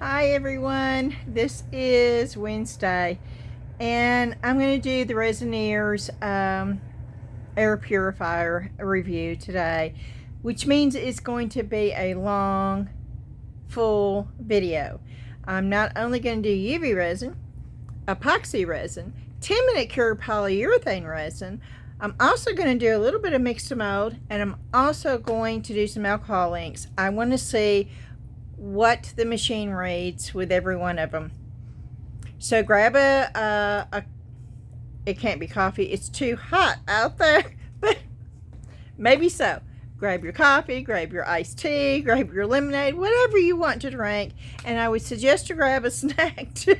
Hi everyone, this is Wednesday and I'm going to do the Resiners Air Purifier review today, which means it's going to be a long, full video. I'm not only going to do UV resin, epoxy resin, 10-minute Cure Polyurethane resin. I'm also going to do a little bit of mix to mold, and I'm also going to do some alcohol inks. I want to see what the machine reads with every one of them. So grab it can't be coffee, it's too hot out there, but maybe so. Grab your coffee, grab your iced tea, grab your lemonade, whatever you want to drink, and I would suggest to grab a snack too.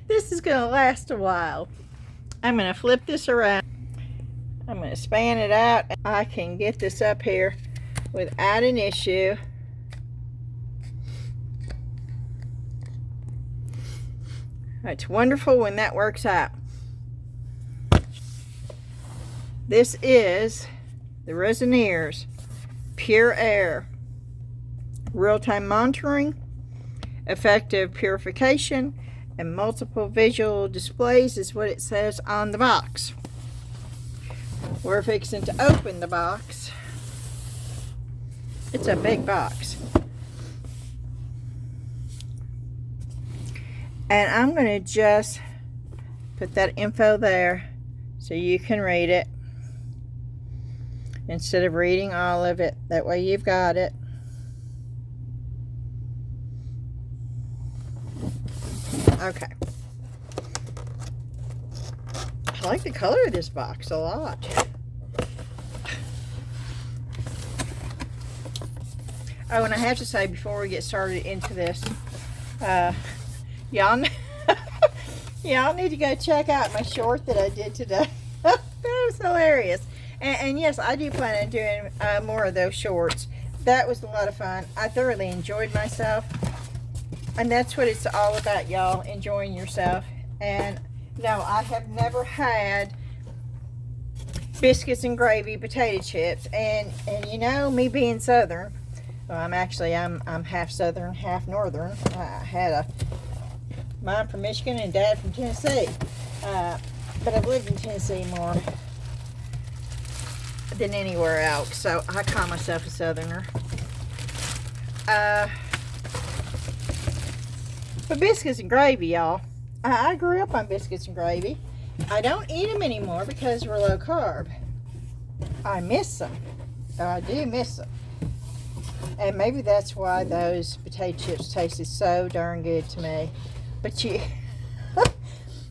This is going to last a while. I'm going to flip this around. I'm going to span it out. I can get this up here without an issue. It's wonderful when that works out. This is the Resiners Pure Air real-time monitoring, effective purification, and multiple visual displays is what it says on the box. We're fixing to open the box. It's a big box. And I'm going to just put that info there so you can read it instead of reading all of it. That way you've got it. Okay. I like the color of this box a lot. Oh, and I have to say before we get started into this, y'all need to go check out my short that I did today. That was hilarious. And yes, I do plan on doing more of those shorts. That was a lot of fun. I thoroughly enjoyed myself. And that's what it's all about, y'all, enjoying yourself. And no, I have never had biscuits and gravy potato chips. And you know, me being Southern, well, I'm half Southern, half Northern. I had a mom from Michigan and dad from Tennessee, but I've lived in Tennessee more than anywhere else, so I call myself a Southerner. But biscuits and gravy, y'all, I grew up on biscuits and gravy. I don't eat them anymore because we're low carb. I miss them. I do miss them. And maybe that's why those potato chips tasted so darn good to me. But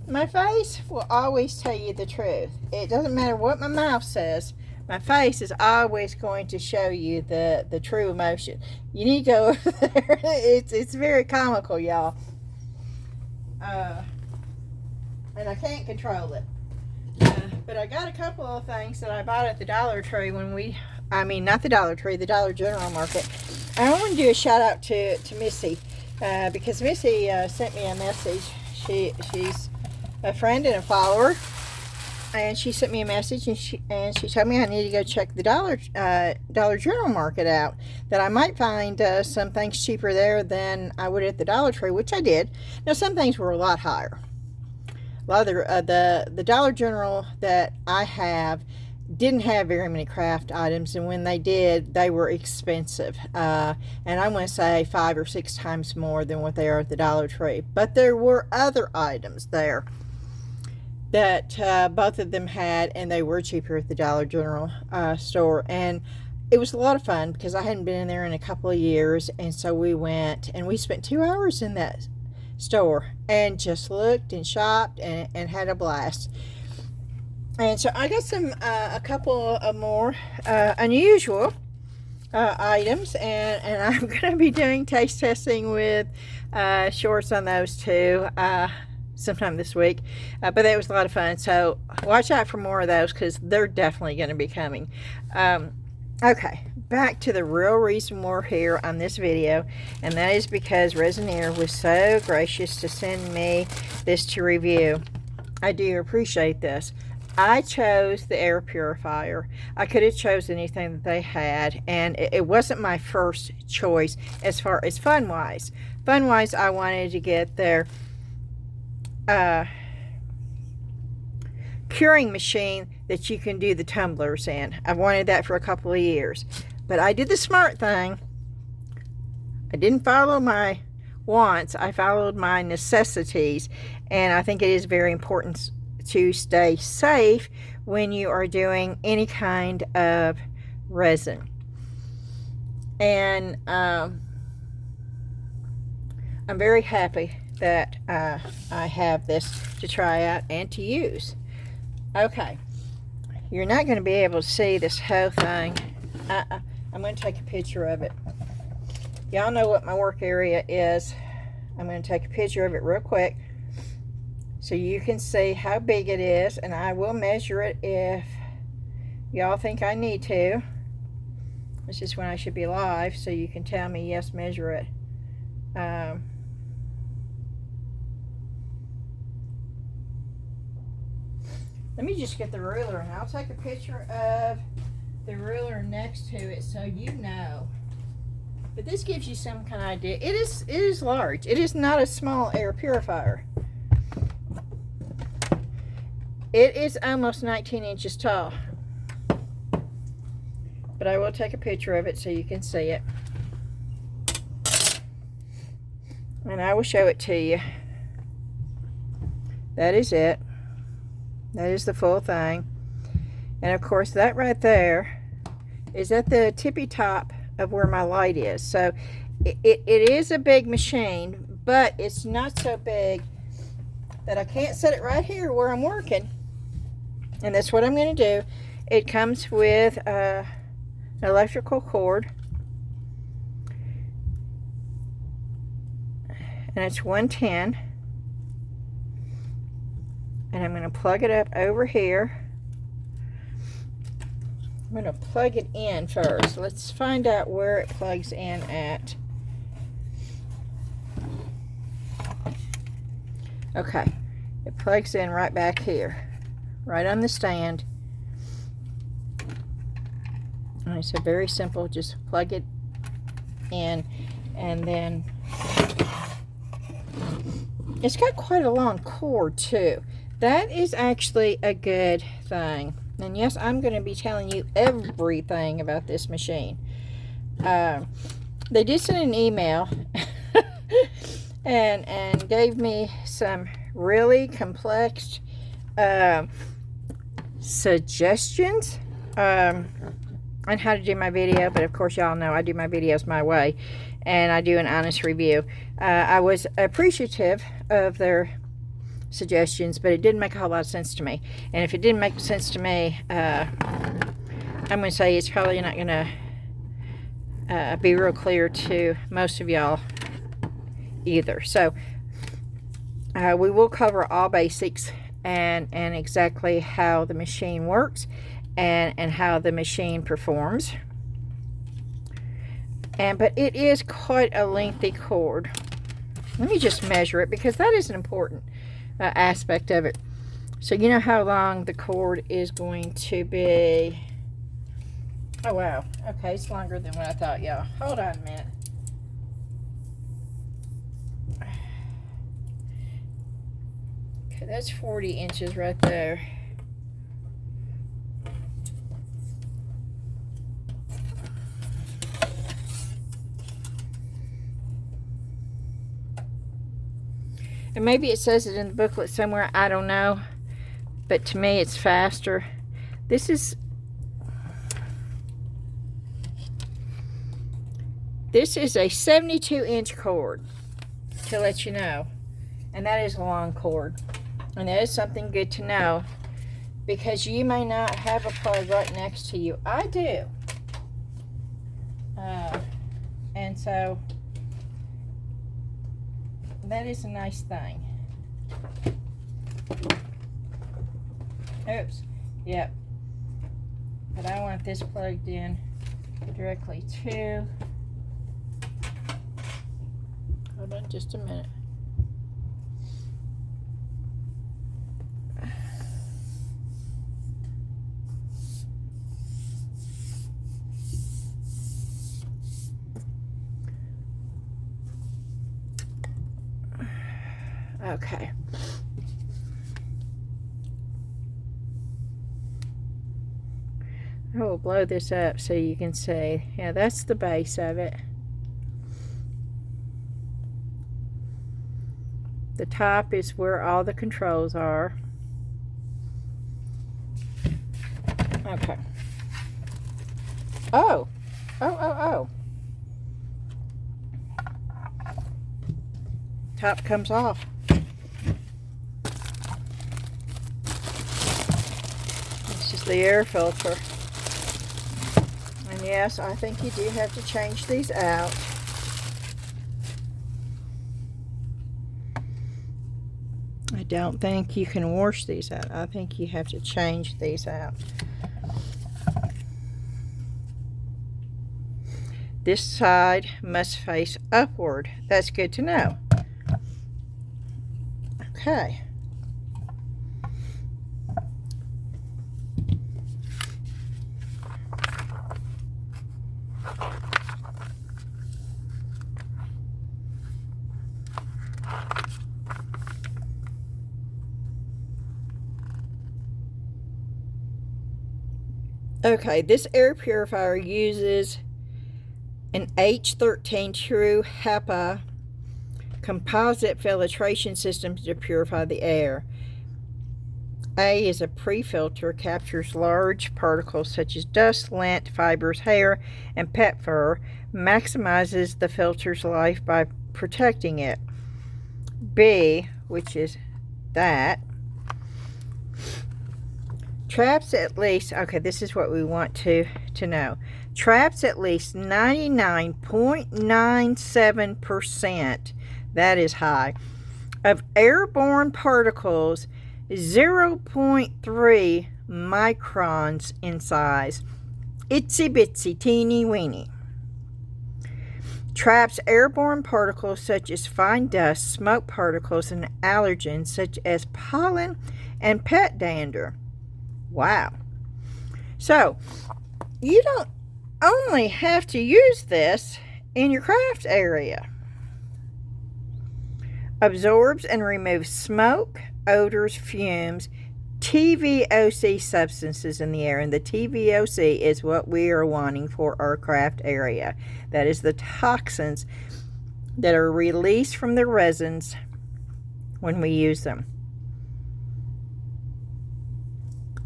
my face will always tell you the truth. It doesn't matter what my mouth says. My face is always going to show you the true emotion. You need to go over there. It's very comical, y'all. And I can't control it. But I got a couple of things that I bought at the Dollar Tree not the Dollar Tree, the Dollar General Market. I want to do a shout out to Missy. Because Missy sent me a message. She's a friend and a follower, and she sent me a message, and she told me I need to go check the Dollar General Market out, that I might find some things cheaper there than I would at the Dollar Tree, which I did. Now, some things were a lot higher. A lot of the Dollar General that I have didn't have very many craft items, and when they did, they were expensive, and I want to say 5 or 6 times more than what they are at the Dollar Tree. But there were other items there that both of them had, and they were cheaper at the Dollar General store, and it was a lot of fun because I hadn't been in there in a couple of years, and so we went and we spent 2 hours in that store and just looked and shopped and had a blast. And so I got a couple of more unusual items, and I'm going to be doing taste testing with shorts on those too sometime this week. But that was a lot of fun, so watch out for more of those because they're definitely going to be coming. Okay, back to the real reason we're here on this video, and that is because Resiners was so gracious to send me this to review. I do appreciate this. I chose the air purifier. I could have chosen anything that they had, and it wasn't my first choice as far as fun-wise. Fun-wise, I wanted to get their curing machine that you can do the tumblers in. I've wanted that for a couple of years. But I did the smart thing. I didn't follow my wants. I followed my necessities. And I think it is very important to stay safe when you are doing any kind of resin. And I'm very happy that I have this to try out and to use. Okay, you're not going to be able to see this whole thing. I'm going to take a picture of it. Y'all know what my work area is. I'm going to take a picture of it real quick so you can see how big it is, and I will measure it if y'all think I need to. This is when I should be live, so you can tell me, yes, measure it. Let me just get the ruler, and I'll take a picture of the ruler next to it so you know. But this gives you some kind of idea. It is large. It is not a small air purifier. It is almost 19 inches tall. But I will take a picture of it so you can see it. And I will show it to you. That is it. That is the full thing. And of course that right there is at the tippy top of where my light is. So it is a big machine, but it's not so big that I can't set it right here where I'm working. And that's what I'm going to do. It comes with an electrical cord. And it's 110. And I'm going to plug it up over here. I'm going to plug it in first. Let's find out where it plugs in at. Okay, it plugs in right back here, right on the stand. And it's a very simple, just plug it in, and then it's got quite a long cord too. That is actually a good thing. And yes, I'm going to be telling you everything about this machine. They did send an email and gave me some really complex suggestions on how to do my video. But of course, y'all know I do my videos my way, and I do an honest review. I was appreciative of their suggestions, but it didn't make a whole lot of sense to me. And if it didn't make sense to me, I'm going to say it's probably not going to be real clear to most of y'all either. So we will cover all basics and exactly how the machine works and how the machine performs. But it is quite a lengthy cord. Let me just measure it, because that is an important aspect of it. So you know how long the cord is going to be. Oh wow, okay, it's longer than what I thought, y'all. Hold on a minute. Okay, that's 40 inches right there. And maybe it says it in the booklet somewhere, I don't know. But to me, it's faster. This is a 72-inch cord, to let you know. And that is a long cord. And that is something good to know, because you may not have a plug right next to you. I do. And so that is a nice thing. Oops. Yep. But I want this plugged in directly to. Hold on just a minute. Okay. I will blow this up so you can see. Yeah, that's the base of it. The top is where all the controls are. Okay. Oh. Oh. Top comes off. This is the air filter. And yes, I think you do have to change these out. I don't think you can wash these out. I think you have to change these out. This side must face upward. That's good to know. Okay. Okay, this air purifier uses an H13 True HEPA composite filtration system to purify the air. A is a pre-filter, captures large particles such as dust, lint, fibers, hair, and pet fur, maximizes the filter's life by protecting it. B, which is that, traps at least, okay, this is what we want to know. Traps at least 99.97%, that is high, of airborne particles 0.3 microns in size. Itsy bitsy teeny weeny. Traps airborne particles such as fine dust, smoke particles, and allergens such as pollen and pet dander. Wow. So, you don't only have to use this in your craft area. Absorbs and removes smoke, odors, fumes, TVOC substances in the air. And the TVOC is what we are wanting for our craft area. That is the toxins that are released from the resins when we use them.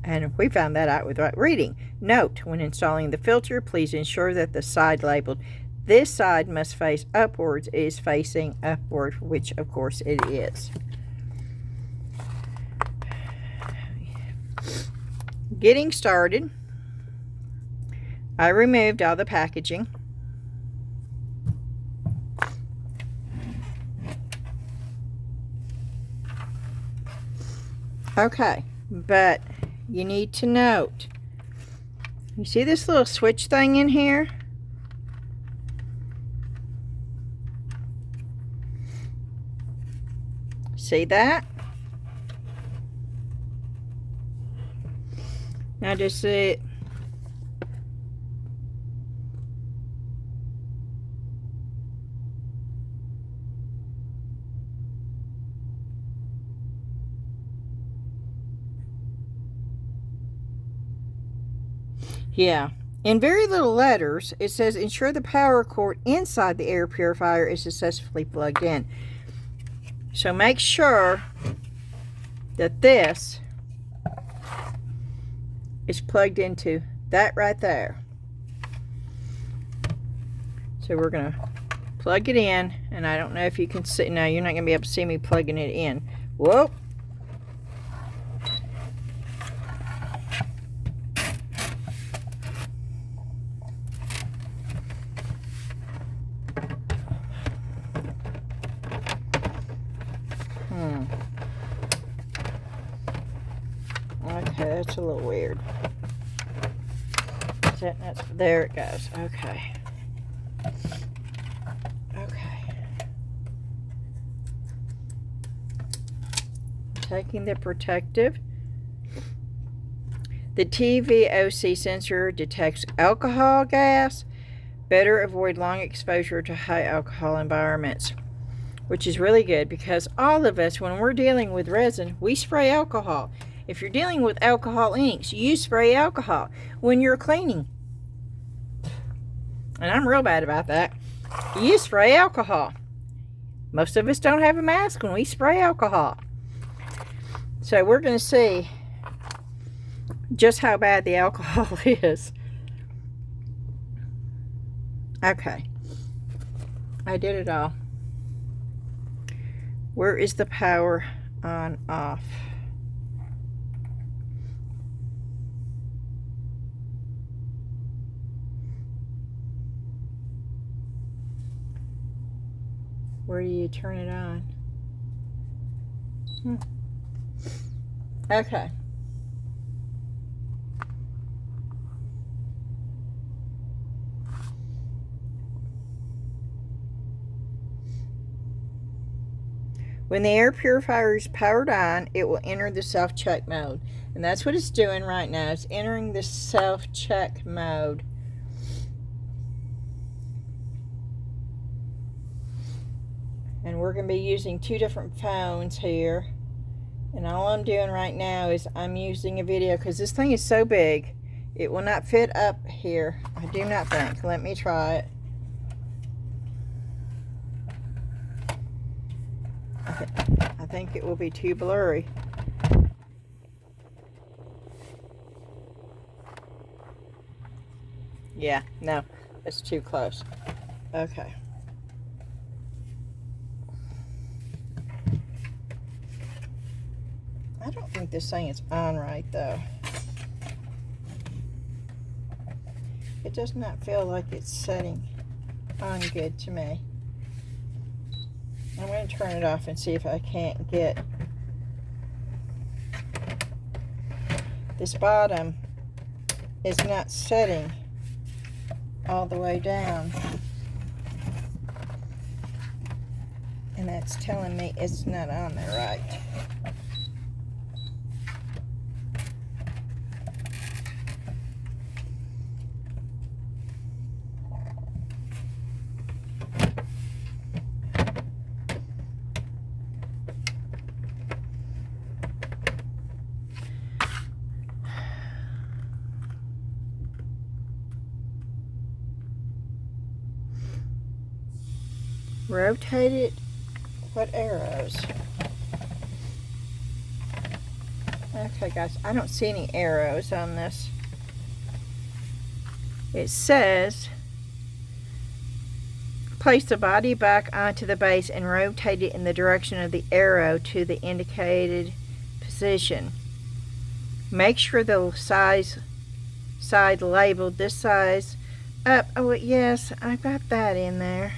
And we found that out with reading. Note, when installing the filter, please ensure that the side labeled "This side must face upwards" is facing upward, which of course it is. Getting started, I removed all the packaging. Okay, but you need to note, you see this little switch thing in here? See that? Now just see it. Yeah. In very little letters, it says ensure the power cord inside the air purifier is successfully plugged in. So make sure that this is plugged into that right there. So we're going to plug it in, and I don't know if you can see. No, you're not going to be able to see me plugging it in. Whoa. Okay, that's a little weird. There it goes. Okay. Okay. Taking the protective. The TVOC sensor detects alcohol gas. Better avoid long exposure to high alcohol environments. which is really good because all of us, when we're dealing with resin, we spray alcohol. If you're dealing with alcohol inks, you spray alcohol when you're cleaning. And I'm real bad about that. You spray alcohol. Most of us don't have a mask when we spray alcohol. So we're going to see just how bad the alcohol is. Okay. I did it all. Where is the power on off? Where do you turn it on? Okay. When the air purifier is powered on, it will enter the self-check mode. And that's what it's doing right now. It's entering the self-check mode. And we're going to be using two different phones here. And all I'm doing right now is I'm using a video because this thing is so big. It will not fit up here. I do not think. Let me try it. Okay. I think it will be too blurry. Yeah, no, it's too close. Okay. I don't think this thing is on right though. It does not feel like it's setting on good to me. I'm going to turn it off and see if I can't get this bottom is not setting all the way down. And that's telling me it's not on there right. Rotate it. What arrows? Okay guys, I don't see any arrows on this. It says place the body back onto the base and rotate it in the direction of the arrow to the indicated position. Make sure the side labeled this size up. Oh yes, I got that in there.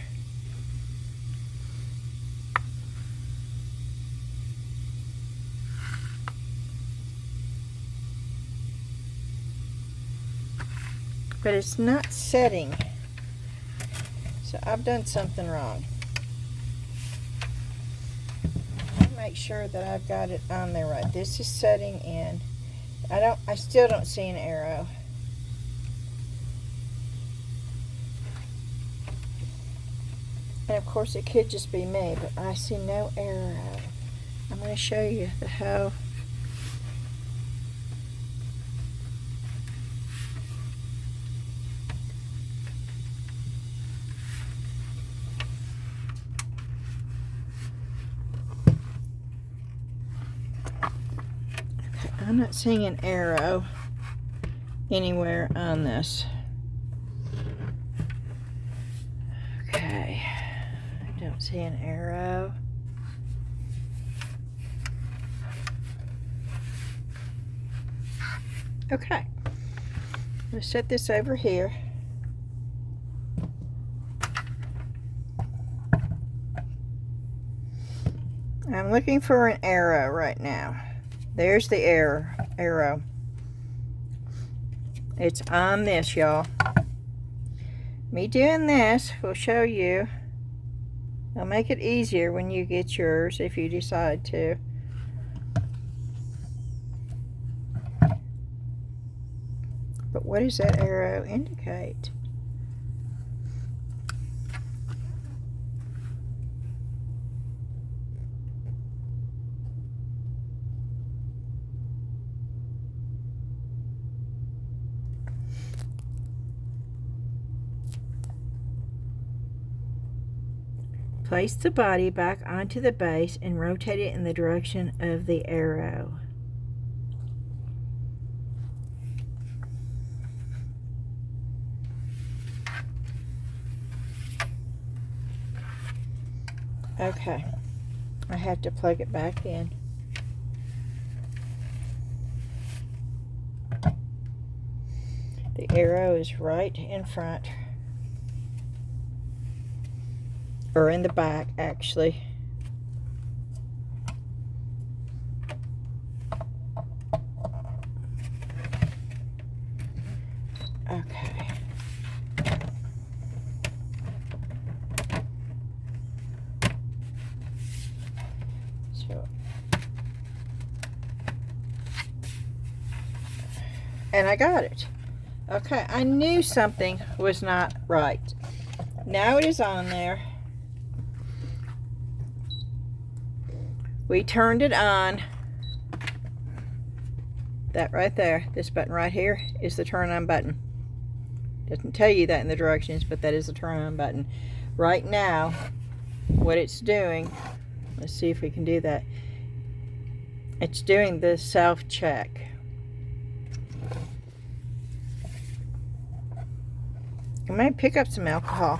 But it's not setting. So I've done something wrong. I'll make sure that I've got it on there right. This is setting in. I still don't see an arrow. And of course it could just be me, but I see no arrow. I'm going to show you how. I'm not seeing an arrow anywhere on this. Okay, I don't see an arrow. Okay, let's set this over here. I'm looking for an arrow right now. There's the arrow. It's on this, y'all. Me doing this will show you. It'll make it easier when you get yours if you decide to. But what does that arrow indicate? Place the body back onto the base and rotate it in the direction of the arrow. Okay, I have to plug it back in. The arrow is right in front, or in the back actually. Okay. So, and I got it. Okay, I knew something was not right. Now it is on there. We turned it on. That right there, this button right here, is the turn on button. Doesn't tell you that in the directions, but that is the turn on button. Right now, what it's doing, let's see if we can do that. It's doing the self-check. I might pick up some alcohol.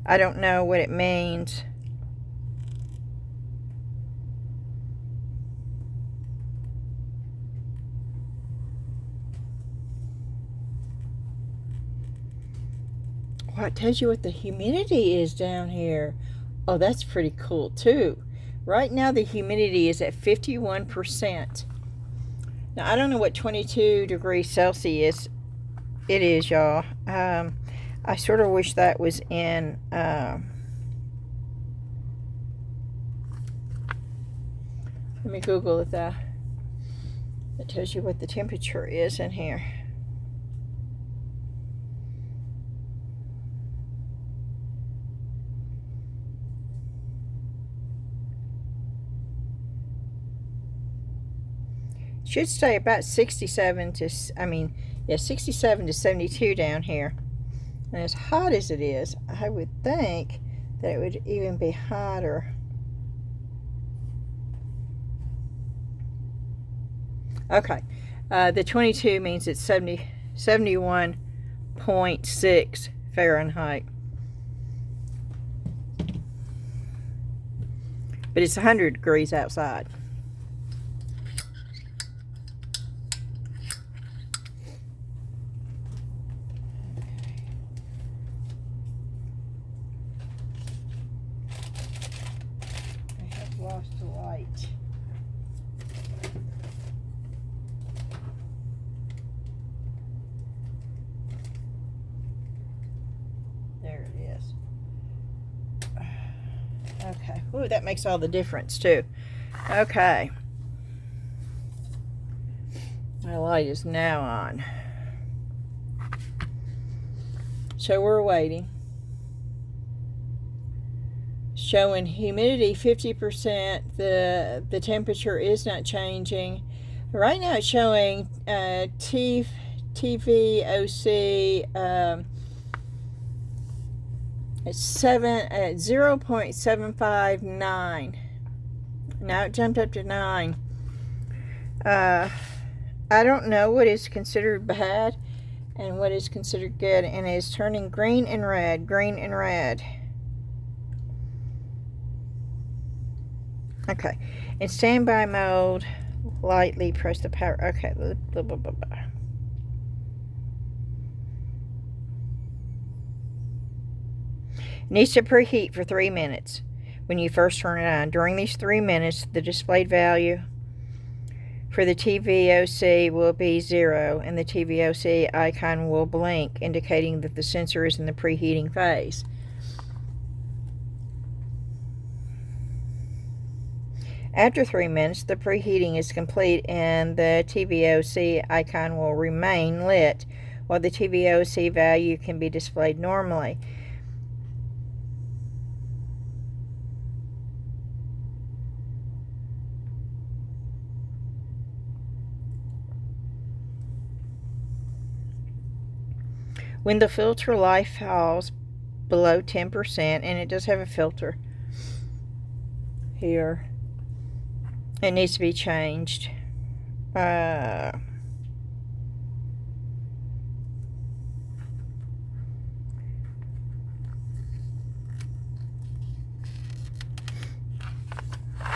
I don't know what it means. Well, it tells you what the humidity is down here. Oh, that's pretty cool too. Right now the humidity is at 51%. Now, I don't know what 22 degrees Celsius it is, y'all. I sort of wish that was in... let me Google it, though. It tells you what the temperature is in here. Should stay about 67 to 72 down here. And as hot as it is, I would think that it would even be hotter. Okay, the 22 means it's 71.6 Fahrenheit. But it's 100 degrees outside. Lost the light. There it is. Okay. Ooh, that makes all the difference too. Okay. My light is now on. So we're waiting. Showing humidity 50%. The temperature is not changing. Right now it's showing TVOC it's 0.759. Now it jumped up to 9. I don't know what is considered bad and what is considered good, and it is turning green and red, green and red. Okay, in standby mode, lightly press the power. Okay, blah, blah, blah, blah. Needs to preheat for 3 minutes when you first turn it on. During these 3 minutes, the displayed value for the TVOC will be 0, and the TVOC icon will blink, indicating that the sensor is in the preheating phase. After 3 minutes, the preheating is complete and the TVOC icon will remain lit while the TVOC value can be displayed normally. When the filter life falls below 10%, and it does have a filter here, it needs to be changed.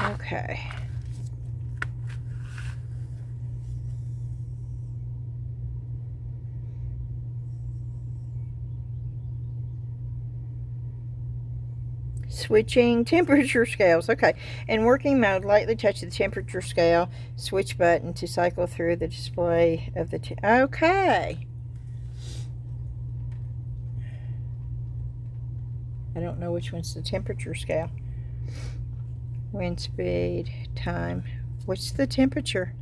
Okay. Switching temperature scales. Okay. In working mode, lightly touch the temperature scale switch button to cycle through the display of the okay. I don't know which one's the temperature scale. Wind speed, time. What's the temperature?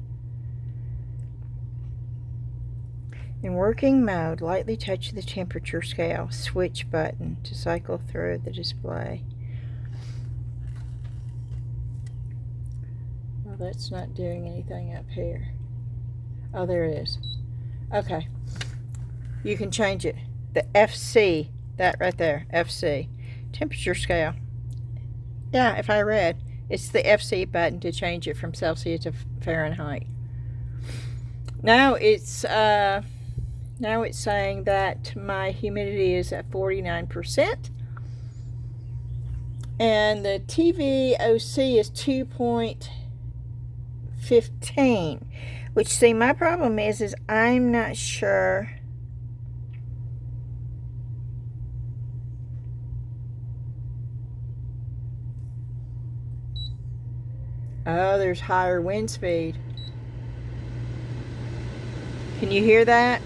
In working mode, lightly touch the temperature scale switch button to cycle through the display. Well, that's not doing anything up here. Oh, there it is. Okay. You can change it. The FC, that right there, FC. Temperature scale. Yeah, if I read, it's the FC button to change it from Celsius to Fahrenheit. Now it's saying that my humidity is at 49%. And the TVOC is 2.15. Which, see, my problem is I'm not sure. Oh, there's higher wind speed. Can you hear that?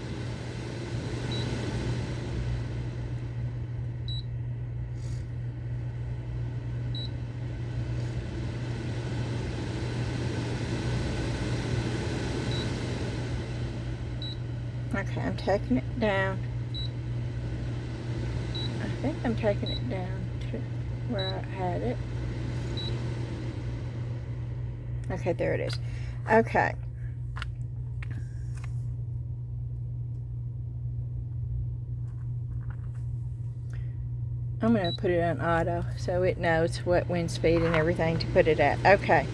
Okay, I'm taking it down. I think I'm taking it down to where I had it. Okay, there it is. Okay. I'm going to put it on auto so it knows what wind speed and everything to put it at. Okay.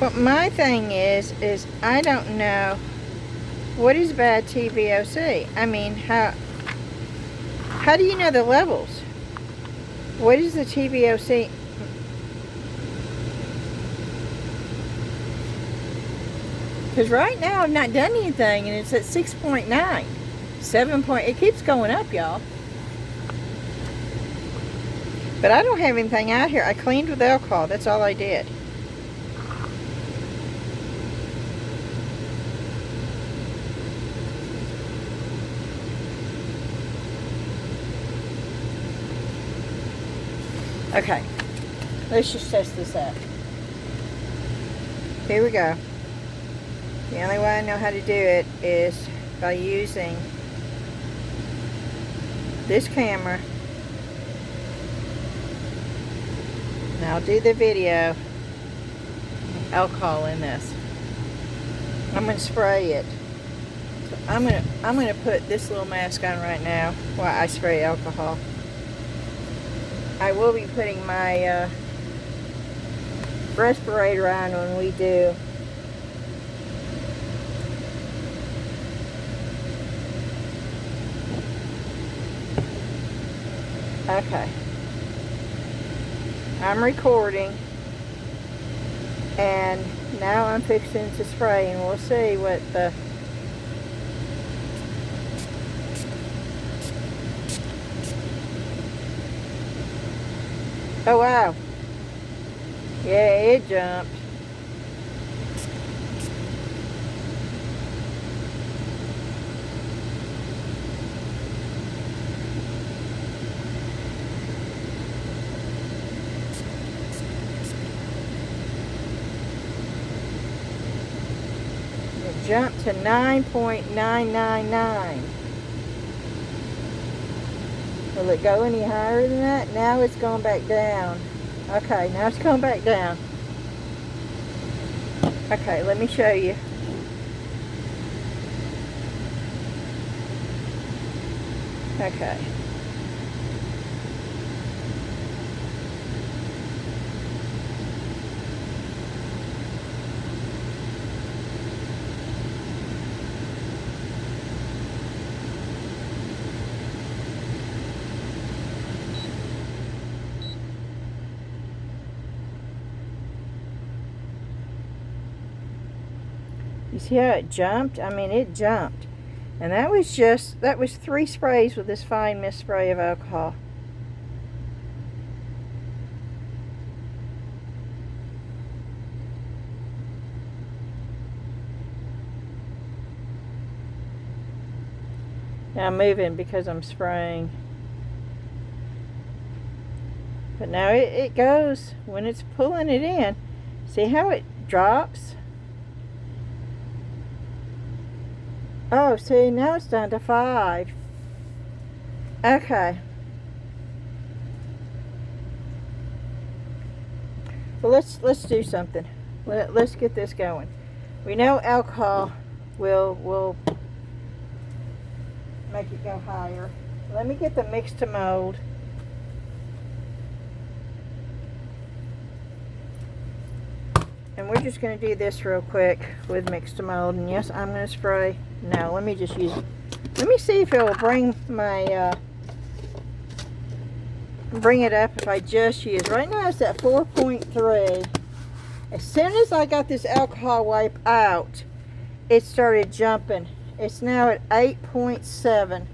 But my thing is I don't know what is bad TVOC. I mean, how do you know the levels? What is the TVOC? Because right now I've not done anything and it's at 6.9. 7 point, it keeps going up, y'all. But I don't have anything out here. I cleaned with alcohol. That's all I did. Okay, let's just test this out. Here we go. The only way I know how to do it is by using this camera. Now I'll do the video. Alcohol in this. I'm going to spray it. So I'm going to put this little mask on right now while I spray alcohol. I will be putting my respirator on when we do. Okay. I'm recording. And now I'm fixing to spray and we'll see what the... Oh, wow. Yeah, it jumped. It jumped to 9.999. Will it go any higher than that? Now it's going back down. Okay, now it's going back down. Okay, let me show you. Okay. You see how it jumped? I mean, it jumped. And that was 3 sprays with this fine mist spray of alcohol. Now I'm moving because I'm spraying. But now it goes when it's pulling it in. See how it drops? Oh, see, now it's down to 5. Okay. Well, let's do something. Let's get this going. We know alcohol will make it go higher. Let me get the mix to mold. And we're just going to do this real quick with mix to mold. And yes, I'm going to spray. No, let me just use it. Let me see if it will bring my bring it up if I just use. Right now it's at 4.3. As soon as I got this alcohol wipe out, it started jumping. It's now at 8.7.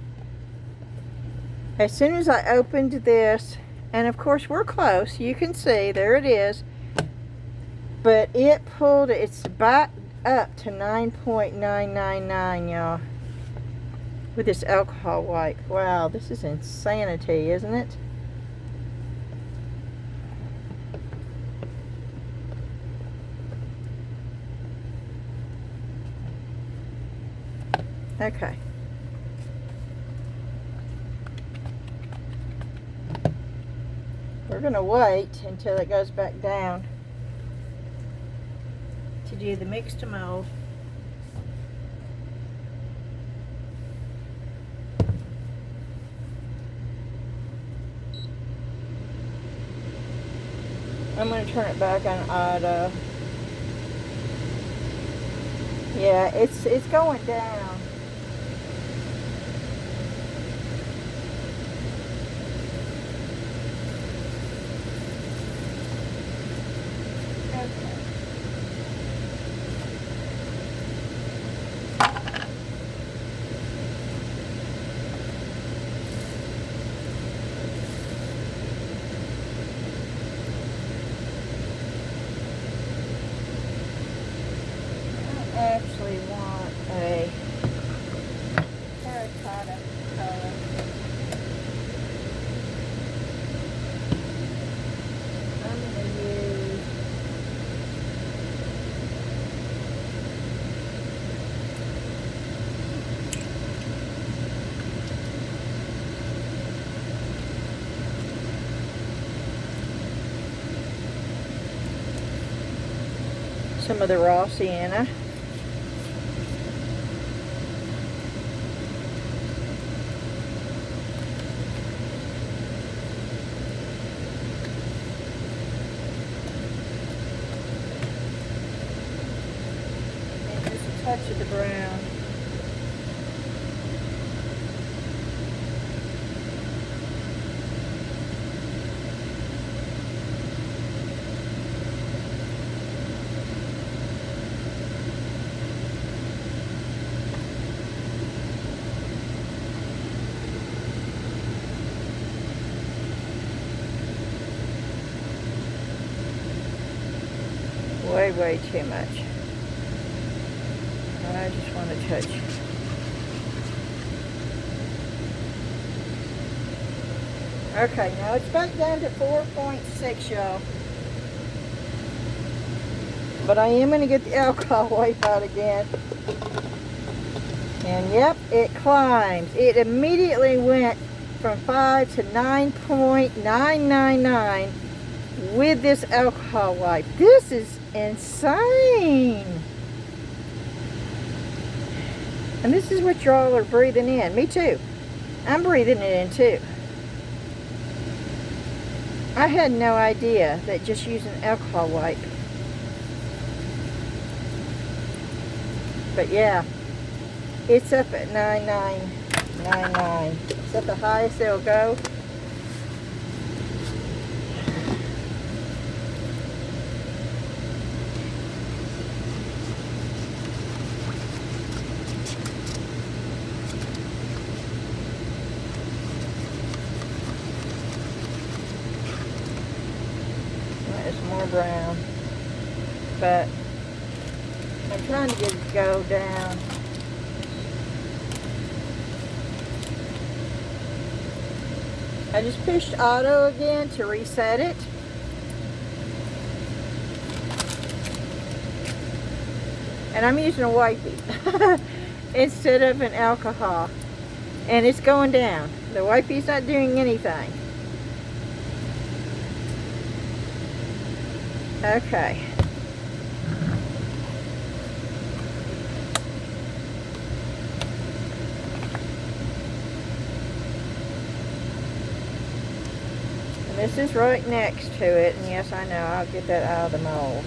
As soon as I opened this, and of course we're close, you can see, there it is. But it pulled, it's back up to 9.999, y'all. With this alcohol wipe. Wow, this is insanity, isn't it? Okay. We're going to wait until it goes back down to do the mix to mold. I'm going to turn it back on auto. Yeah, it's going down. Actually want a terracotta color. I'm going to use some of the raw sienna. Touch of the brown. Way too much. I just want to touch. Okay, now it's back down to 4.6, y'all. But I am going to get the alcohol wipe out again. And yep, it climbs. It immediately went from 5 to 9.999. with this alcohol wipe. This is insane. And this is what y'all are breathing in. Me too. I'm breathing it in too. I had no idea that just using alcohol wipe. But yeah, it's up at 9999. Is that the highest it'll go? More brown, but I'm trying to get it to go down. I just pushed auto again to reset it. And I'm using a wipey instead of an alcohol, and it's going down. The wipey's not doing anything. Okay. And this is right next to it, and yes, I know, I'll get that out of the mold.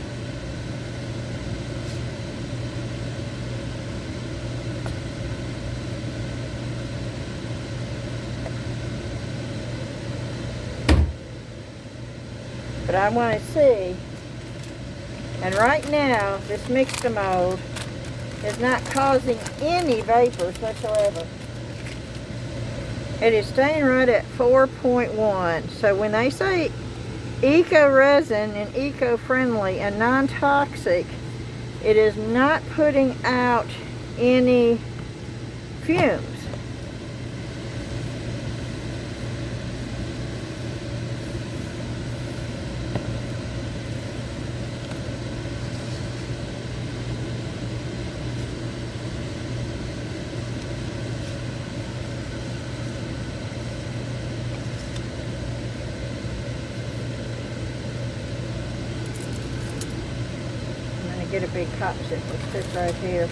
But I want to see. And right now, this mixed mold is not causing any vapors whatsoever. It is staying right at 4.1. So when they say eco-resin and eco-friendly and non-toxic, it is not putting out any fumes. Get a big popsicle. Let's put right here.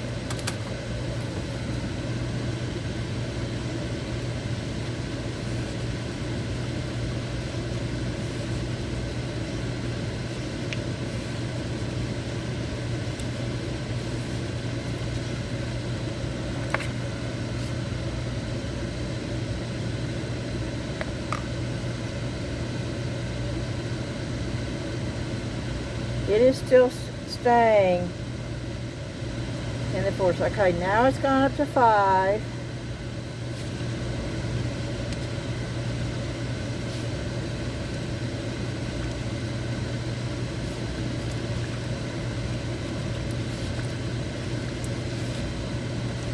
It is still staying in the force. Okay, now it's gone up to 5.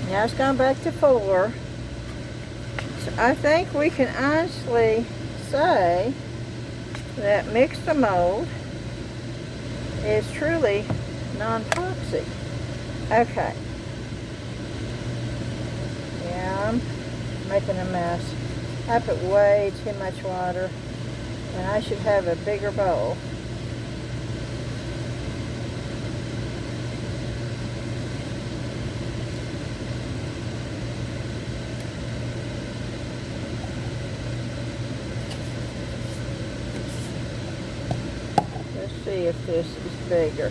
Now it's gone back to 4. So I think we can honestly say that mixed mold is truly non-toxic. Okay. Yeah, I'm making a mess. I put way too much water, and I should have a bigger bowl. Let's see if this is bigger.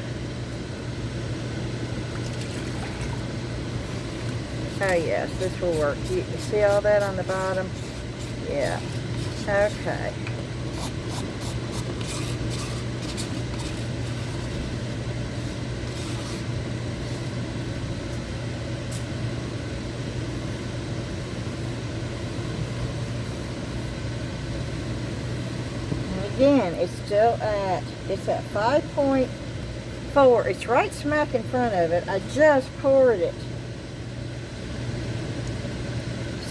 Oh yes, this will work. You see all that on the bottom? Yeah. Okay. And again, it's still at 5.4. It's right smack in front of it. I just poured it.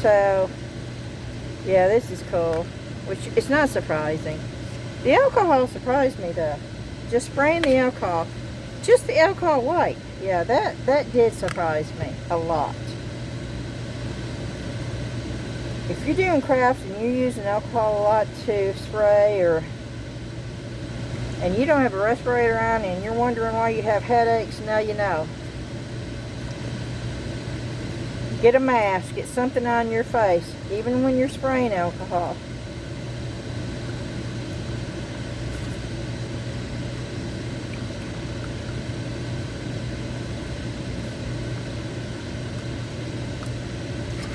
So, yeah, this is cool, which is not surprising. The alcohol surprised me though. Just spraying the alcohol, just the alcohol wipe. Yeah, that did surprise me a lot. If you're doing crafts and you're using alcohol a lot to spray or and you don't have a respirator on and you're wondering why you have headaches, now you know. Get a mask, get something on your face, even when you're spraying alcohol.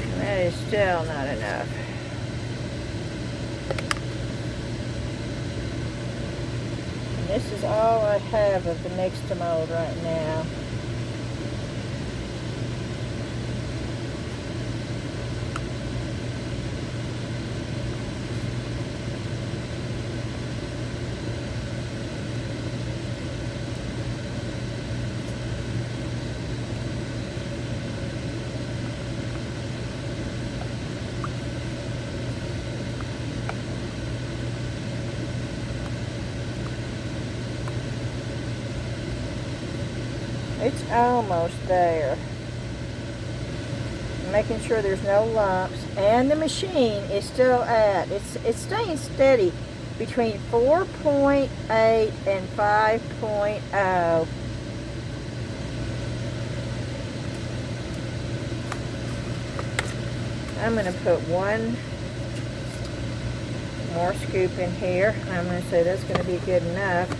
And that is still not enough. And this is all I have of the mix-to-mold right now. It's almost there. Making sure there's no lumps, and the machine is still at, it's staying steady between 4.8 and 5.0. I'm going to put one more scoop in here. I'm going to say that's going to be good enough.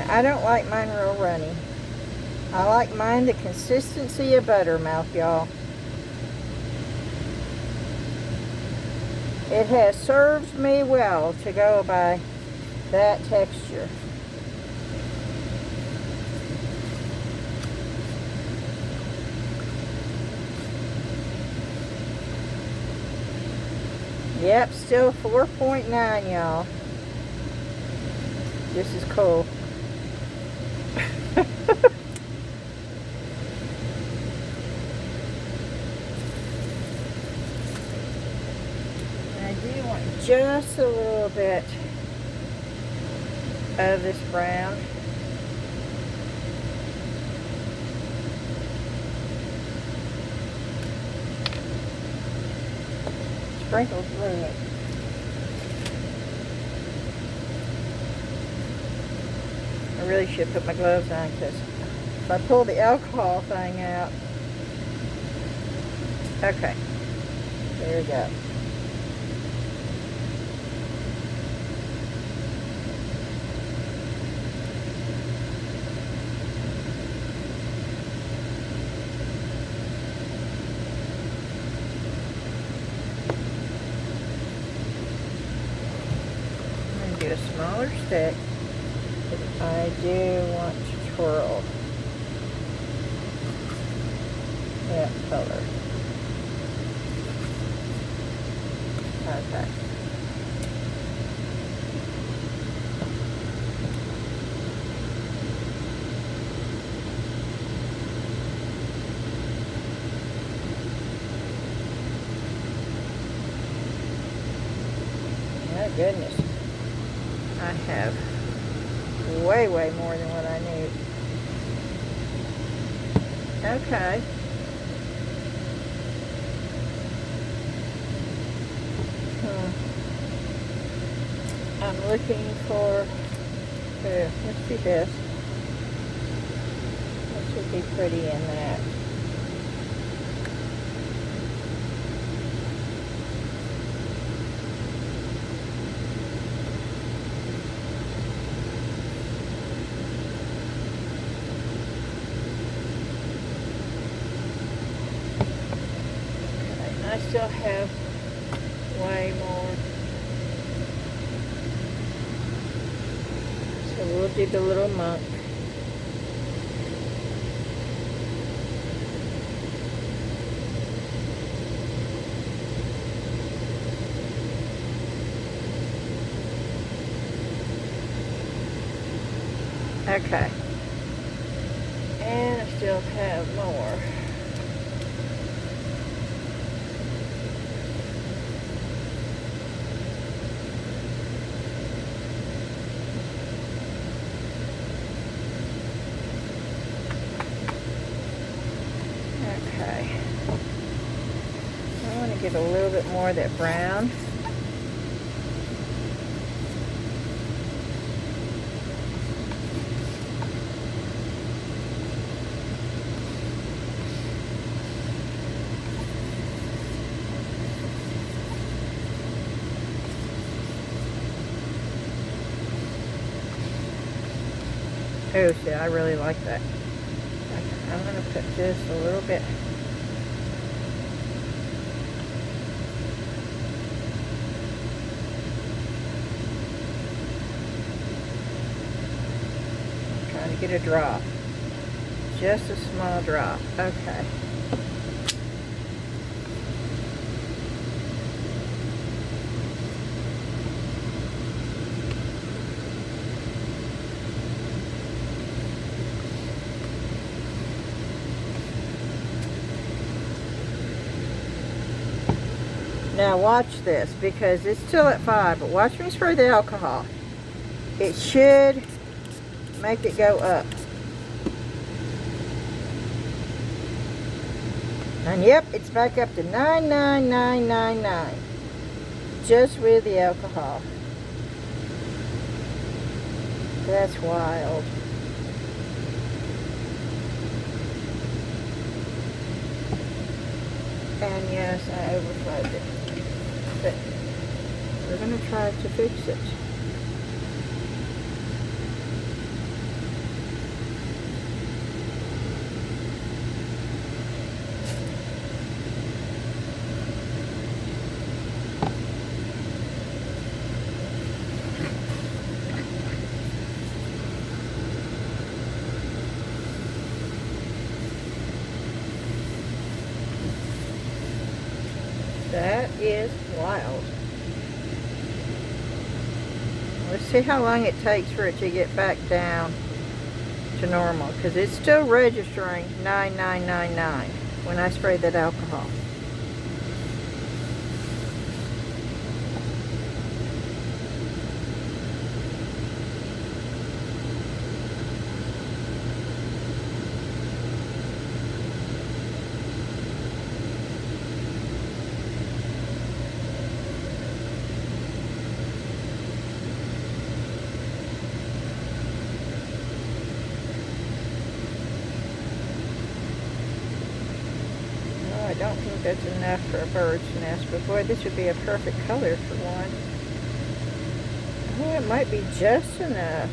I don't like mine real runny. I like mine the consistency of buttermilk, y'all. It has served me well to go by that texture. Yep, still 4.9, y'all. This is cool. I do want just a little bit of this brown. Sprinkled through it. I really should put my gloves on, because if I pull the alcohol thing out. Okay, there we go. I'm going to get a smaller stick. I do want to twirl that color. Okay. My goodness. I have way more than what I need. Okay. I'm looking for, let's see this. This would be pretty in that. I still have way more. So we'll do the little monk. Okay. And I still have more. Okay. I want to get a little bit more of that brown. Oh, see, I really like that. Okay, I'm going to put just a little bit. I'm trying to get a drop. Just a small drop. Okay. Now watch this, because it's still at 5, but watch me spray the alcohol. It should make it go up. And yep, it's back up to 99999 just with the alcohol. That's wild. And yes, I overflowed it. But we're going to try to fix it. That is wild. Let's see how long it takes for it to get back down to normal, because it's still registering 9999 when I spray that alcohol. I don't think that's enough for a bird's nest, but boy, this would be a perfect color for one. Oh, it might be just enough.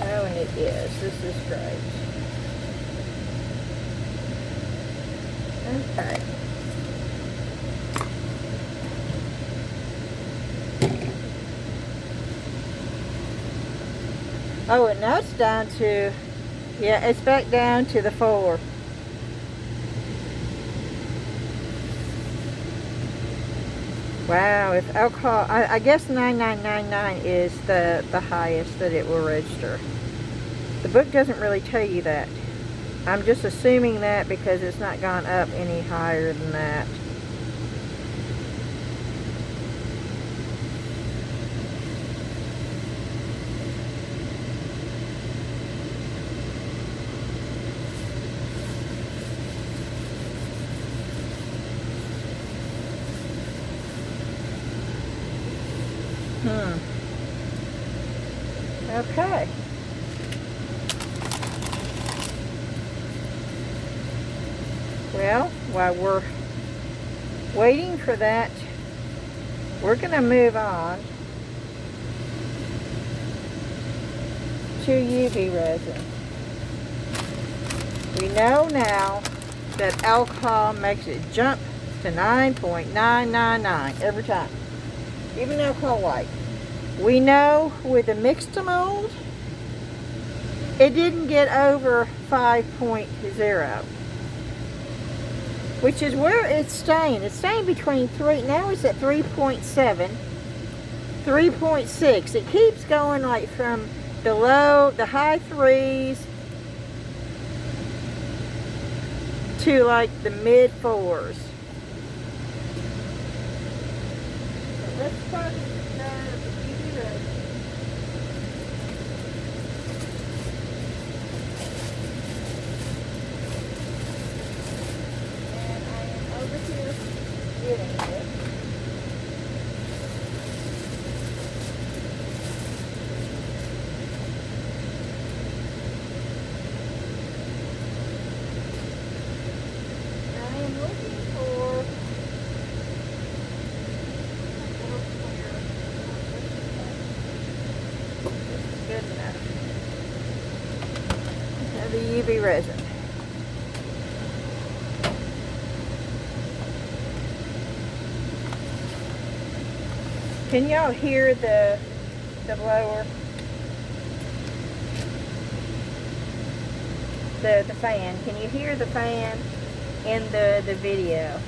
Oh, and it is. This is great. Okay. Oh, and now it's down to, yeah, it's back down to the 4. Wow, if alcohol, I guess 9999 is the highest that it will register. The book doesn't really tell you that. I'm just assuming that because it's not gone up any higher than that. Okay. Well, while we're waiting for that, we're going to move on to UV resin. We know now that alcohol makes it jump to 9.999 every time, even alcohol white. We know with the mixed mold it didn't get over 5.0, which is where it's staying. It's staying between 3, now it's at 3.7, 3.6. It keeps going like from the high 3s to like the mid 4s. So let's start the UV resin. And I am over here getting it. The UV resin. Can y'all hear the blower? The fan. Can you hear the fan in the video?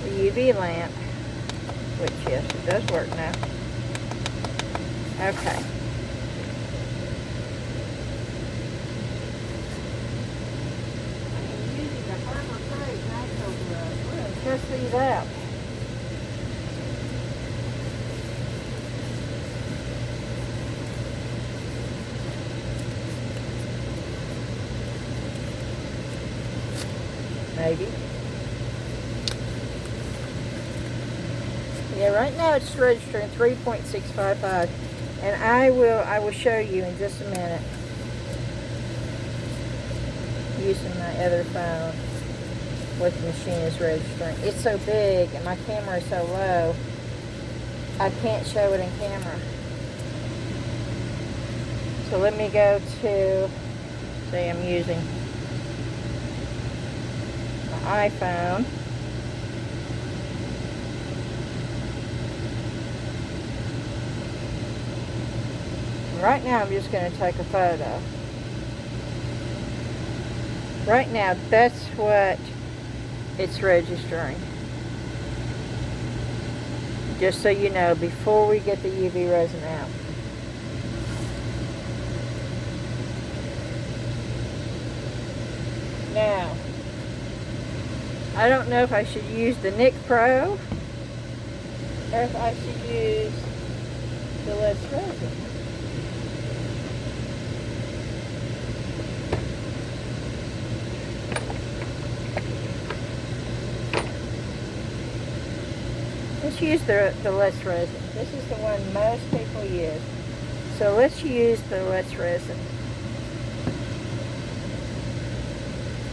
The UV lamp, which yes, it does work now. Okay. I'm using the Harbor Freight nitro brush. We're going to test these out. Maybe. Yeah, right now it's registering 3.655, and I will show you in just a minute using my other phone what the machine is registering. It's so big and my camera is so low, I can't show it in camera. So let me go to, say I'm using my iPhone. Right now I'm just going to take a photo. Right now that's what it's registering. Just so you know, before we get the UV resin out. Now, I don't know if I should use the Nick Pro or if I should use the less resin. Let's use the less resin. This is the one most people use. So let's use the less resin.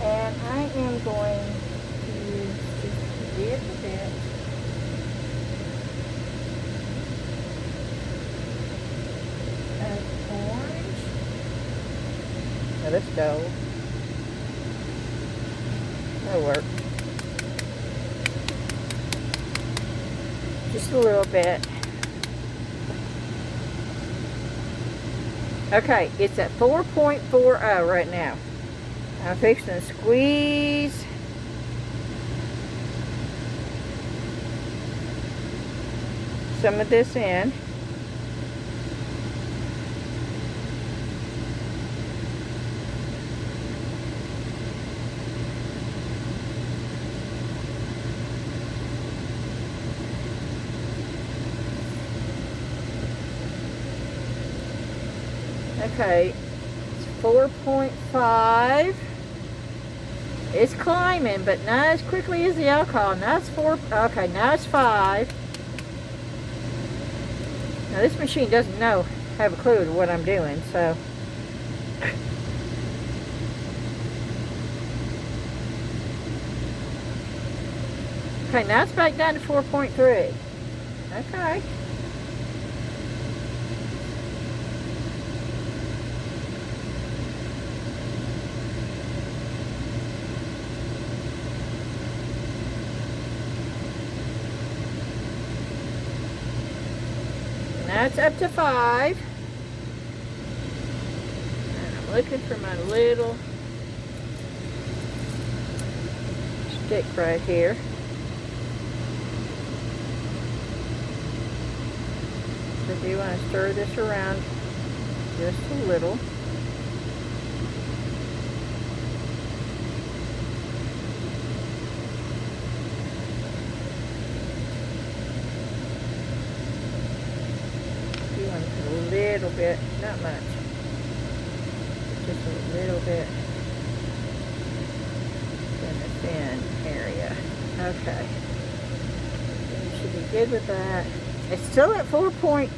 And I am going to use just a bit. Of orange. Now let's go. That'll work. Just a little bit. Okay, it's at 4.40 right now. I'm fixing to squeeze some of this in. Okay, it's 4.5. It's climbing, but not as quickly as the alcohol. Now it's 4. Okay, now it's 5. Now this machine doesn't have a clue to what I'm doing, so. Okay, now it's back down to 4.3. Okay. Now it's up to 5. And I'm looking for my little stick right here. So do you want to stir this around just a little? You want to put a little bit, not much, just a little bit in the thin area. Okay, you should be good with that. It's still at 4.6.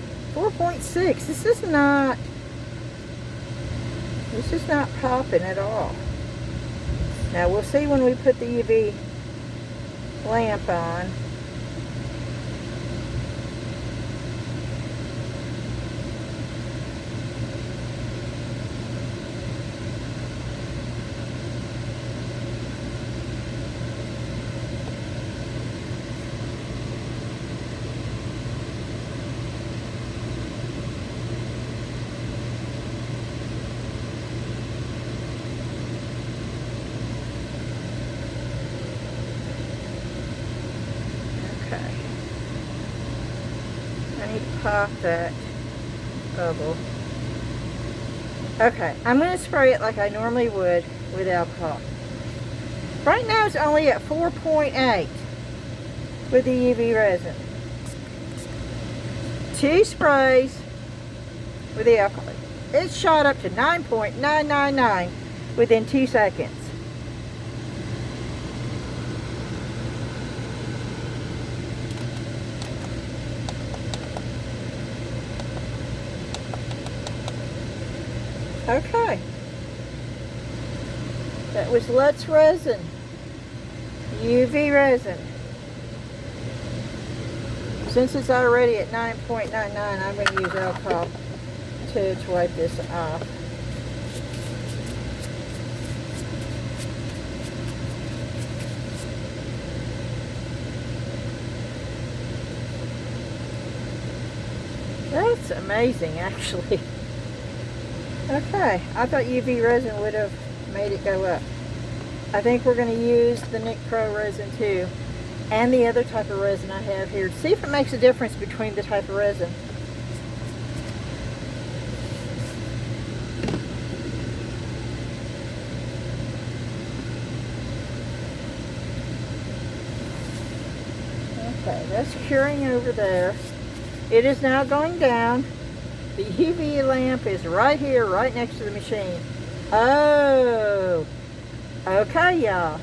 This is not popping at all. Now we'll see when we put the UV lamp on. I need to pop that bubble. Okay, I'm going to spray it like I normally would with alcohol. Right now it's only at 4.8 with the UV resin. 2 sprays with the alcohol. It shot up to 9.999 within 2 seconds. Okay, that was Let's Resin, UV resin. Since it's already at 9.99, I'm going to use alcohol to wipe this off. That's amazing, actually. Okay, I thought UV resin would have made it go up. I think we're going to use the Nick Pro resin too, and the other type of resin I have here, to see if it makes a difference between the type of resin. Okay, that's curing over there. It is now going down. The UV lamp is right here, right next to the machine. Oh, okay, y'all.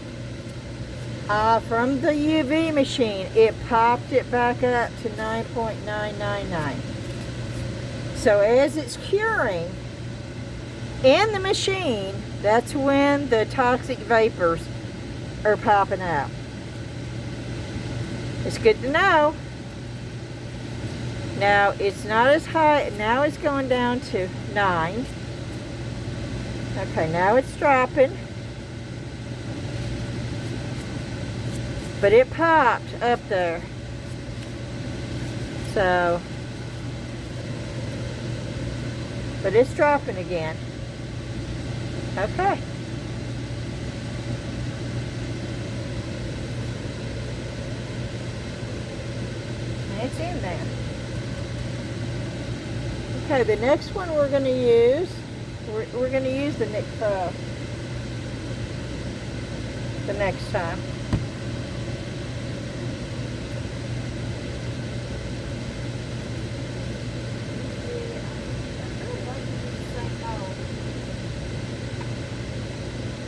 From the UV machine, it popped it back up to 9.999. So as it's curing in the machine, that's when the toxic vapors are popping out. It's good to know. Now it's not as high, now it's going down to 9. Okay, now it's dropping. But it popped up there. So, but it's dropping again. Okay. It's in there. Okay, the next one we're going to use, we're going to use the Nick Pro the next time.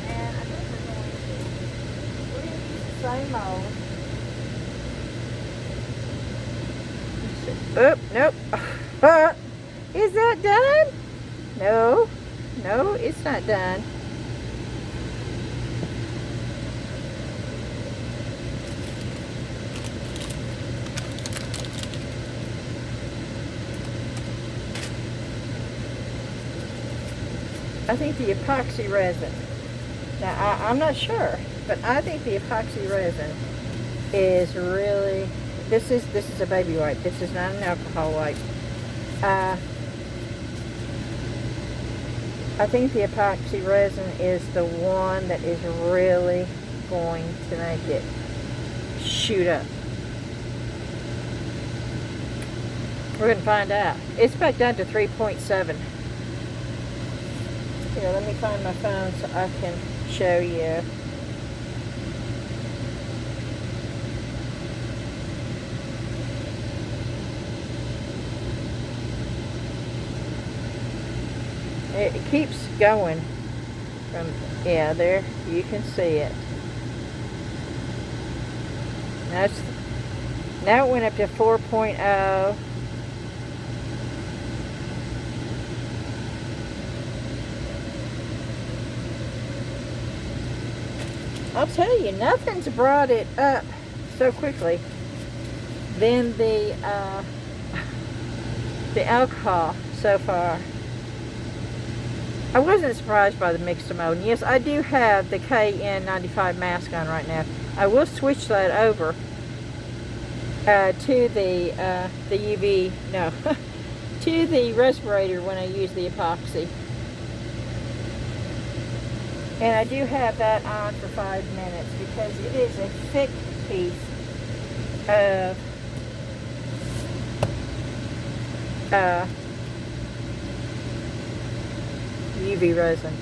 And I think we're going to use the same mold. Oh, nope. Is that done? No, no, it's not done. I think the epoxy resin. Now, I'm not sure, but I think the epoxy resin is really, this is a baby wipe. This is not an alcohol wipe. I think the epoxy resin is the one that is really going to make it shoot up. We're going to find out. It's back down to 3.7. Here, let me find my phone so I can show you. It keeps going from, yeah, there, you can see it. Now it went up to 4.0. I'll tell you, nothing's brought it up so quickly than the alcohol so far. I wasn't surprised by the mixed-mode. And yes, I do have the KN95 mask on right now. I will switch that over to the UV, no, to the respirator when I use the epoxy. And I do have that on for 5 minutes because it is a thick piece of UV resin.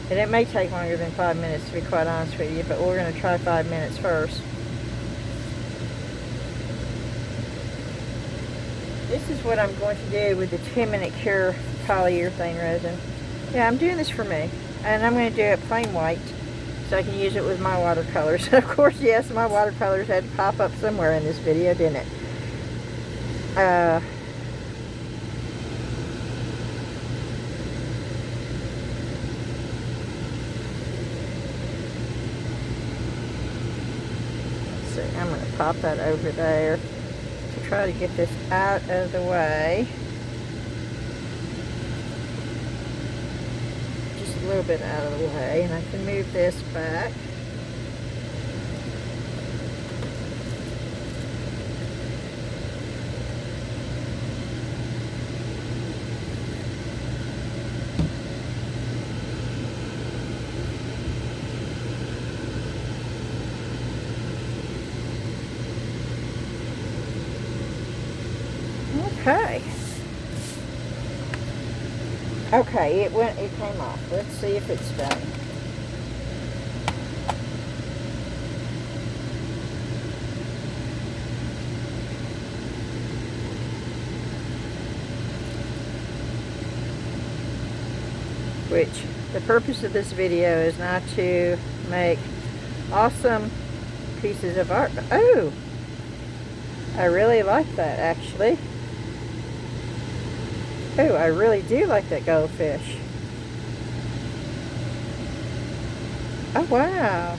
And it may take longer than 5 minutes, to be quite honest with you, but we're going to try 5 minutes first. This is what I'm going to do with the 10-minute Cure Polyurethane resin. Yeah, I'm doing this for me. And I'm going to do it plain white so I can use it with my watercolors. Of course, yes, my watercolors had to pop up somewhere in this video, didn't it? Let's see, I'm going to pop that over there to try to get this out of the way. A little bit out of the way, and I can move this back. Okay. Okay, it came off. Let's see if it's done. Which, the purpose of this video is not to make awesome pieces of art. Oh! I really like that, actually. Oh, I really do like that goldfish. Oh, wow.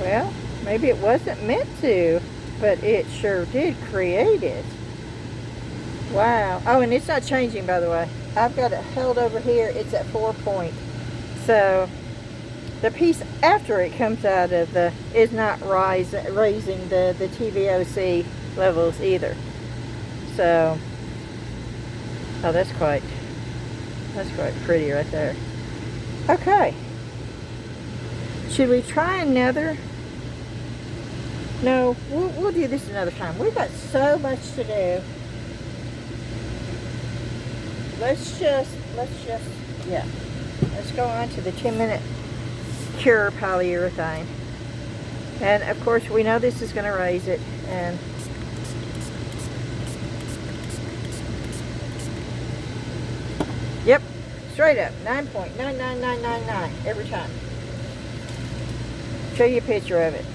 Well, maybe it wasn't meant to, but it sure did create it. Wow. Oh, and it's not changing, by the way. I've got it held over here. It's at 4 point. So, the piece after it comes out of the, is not raising the TVOC levels either. So, oh, that's quite pretty right there. Okay. Should we try another? No, we'll do this another time. We've got so much to do. Let's just, yeah. Let's go on to the 10-minute Cure Polyurethane. And, of course, we know this is going to raise it. And yep, straight up, 9.99999 every time. Show you a picture of it.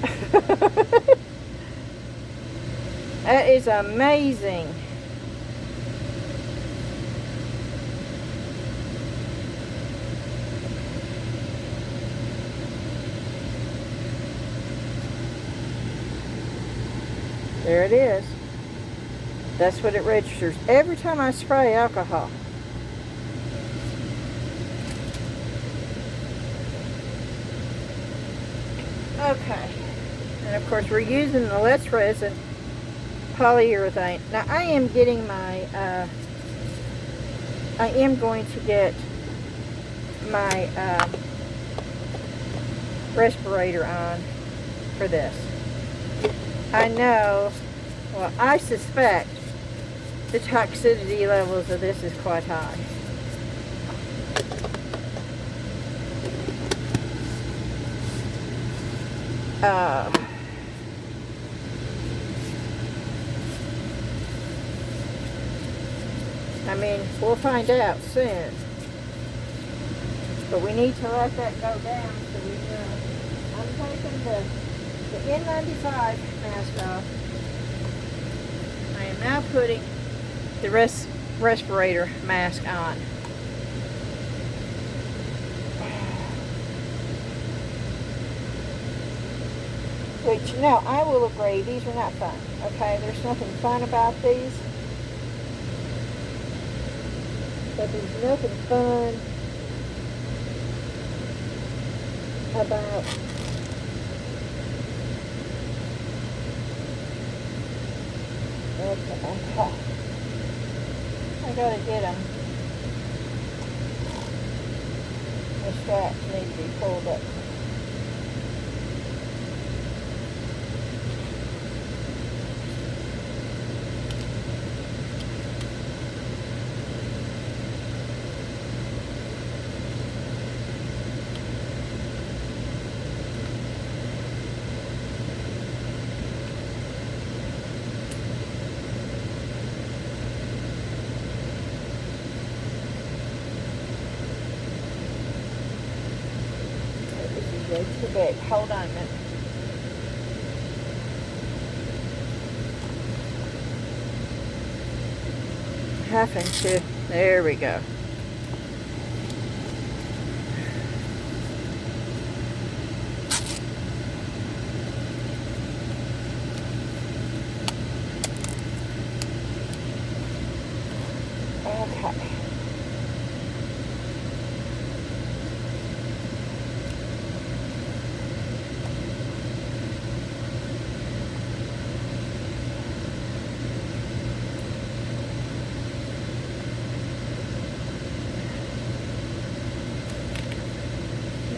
That is amazing. There it is. That's what it registers every time I spray alcohol. Okay. And of course we're using the less resin polyurethane. Now I am getting my, I am going to get my respirator on for this. I know, well, I suspect the toxicity levels of this is quite high. I mean, we'll find out soon. But we need to let that go down so we know. I'm taking the N95 mask off. I am now putting the respirator mask on. Which, no, I will agree, these are not fun. Okay, there's nothing fun about these. But there's nothing fun about okay. I gotta get them. The straps need to be pulled up. Too big. Hold on a minute. Having to. There we go. Okay.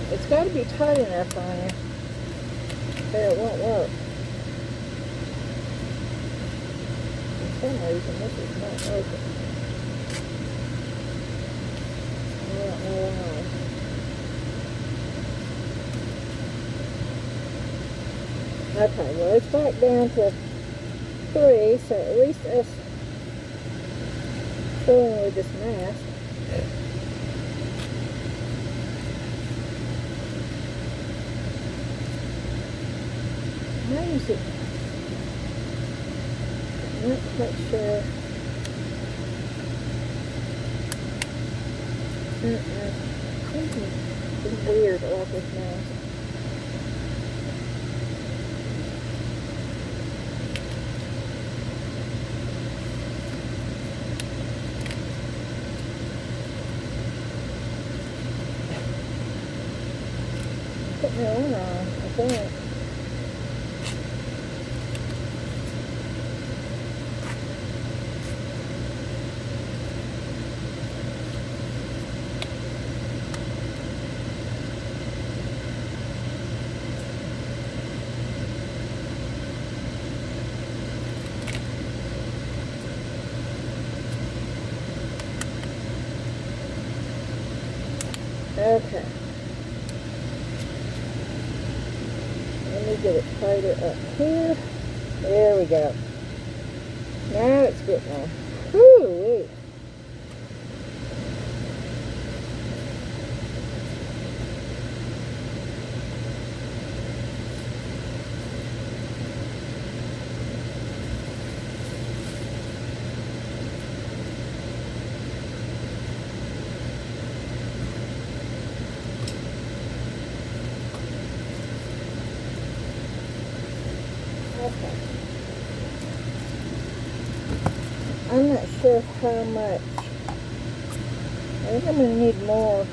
It's got to be tight enough on you, but it won't work. For some reason, this is not working. I don't know why. Okay, well, it's back down to 3, so at least us filling with this mask. How is it? I'm not quite sure. Something is weird about this mask. Put my own on, I think. Okay. Let me get it tighter up here. There we go. Now it's getting there. Whoo-wee. Okay. I'm not sure how much. I think I'm going to need more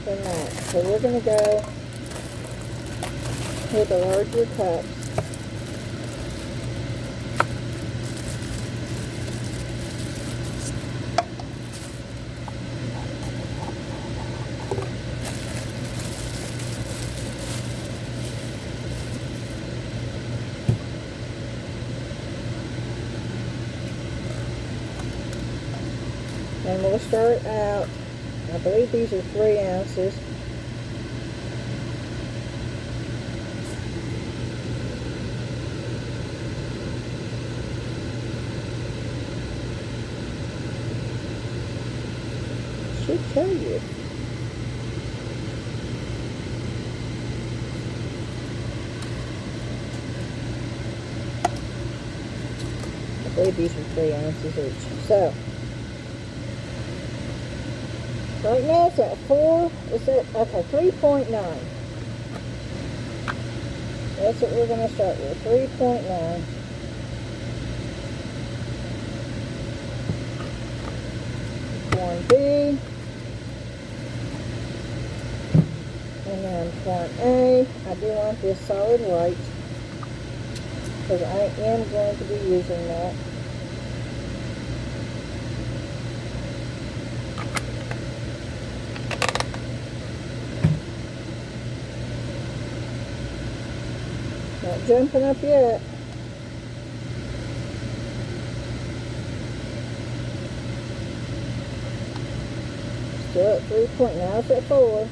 than that. So we're going to go with the larger cups. And we'll start out, I believe these are 3 ounces. Should tell you. I believe these are 3 ounces each. So, right now it's at 4, it's at, okay, 3.9. That's what we're going to start with, 3.9. Pouring B. And then I'm pouring A. I do want this solid white, because I am going to be using that. Not jumping up yet. Still at 3 point, now it's at 4.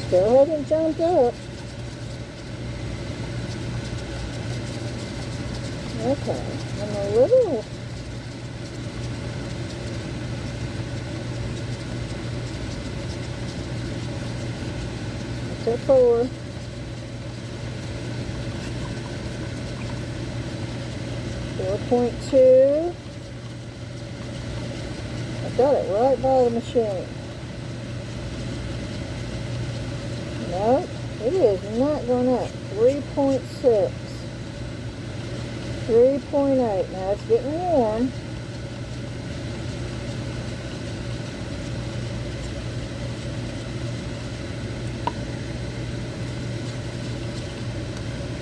Still hasn't jumped up. Okay, I'm a little it's at 4. .2. I got it right by the machine. No, it is not going up. 3.6. 3.8. Now it's getting warm.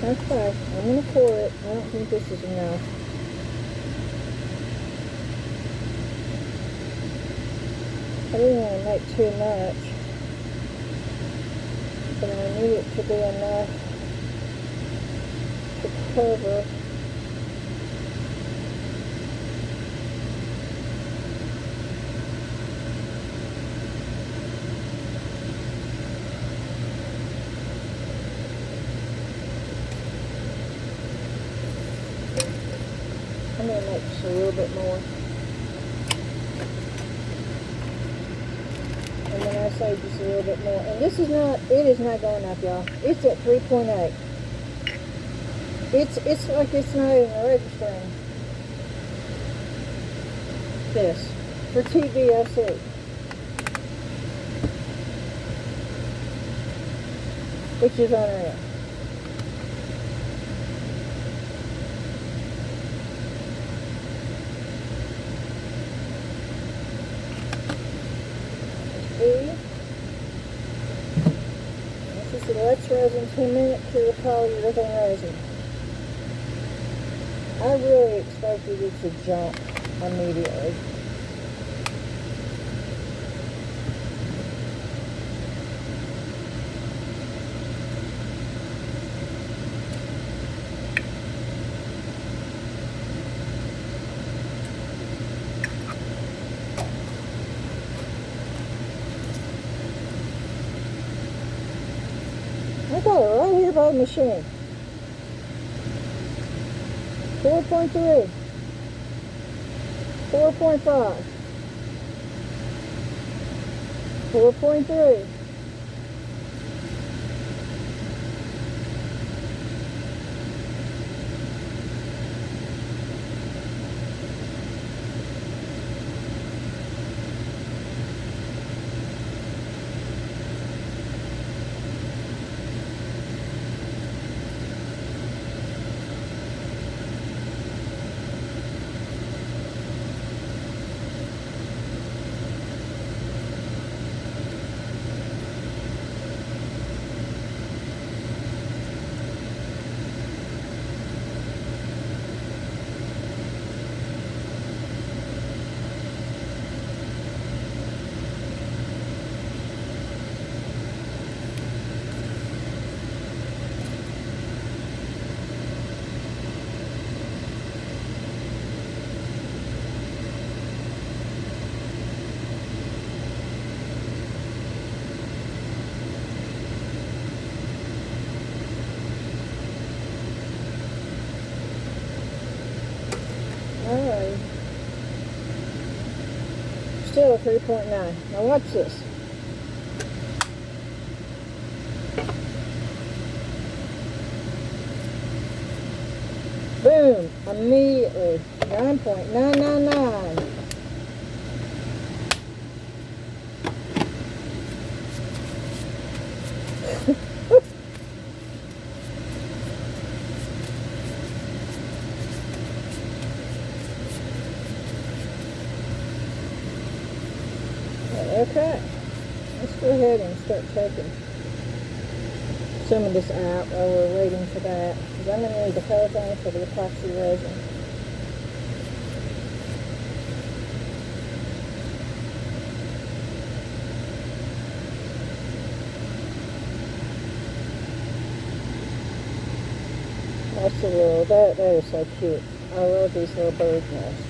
Okay, I'm going to pour it. I don't think this is enough. I didn't want to make too much, but I need it to be enough to cover. I'm going to make just a little bit more. And then I say just a little bit more. And this is not, it is not going up, y'all. It's at 3.8. It's like it's not even registering. This. For TVOC. Which is unreal. This is the Resiners Resin 2-minute Cure Polyurethane resin. I really expected it to jump immediately. I got it right here by the machine. 4.3. 4.5. 4.3. Alright. Still a 3.9. Now watch this. Boom! Immediately. 9.999. Okay, let's go ahead and start taking some of this out while we're waiting for that, because I'm going to need the whole thing for the epoxy resin. That's a little, that is so cute. I love these little bird nests.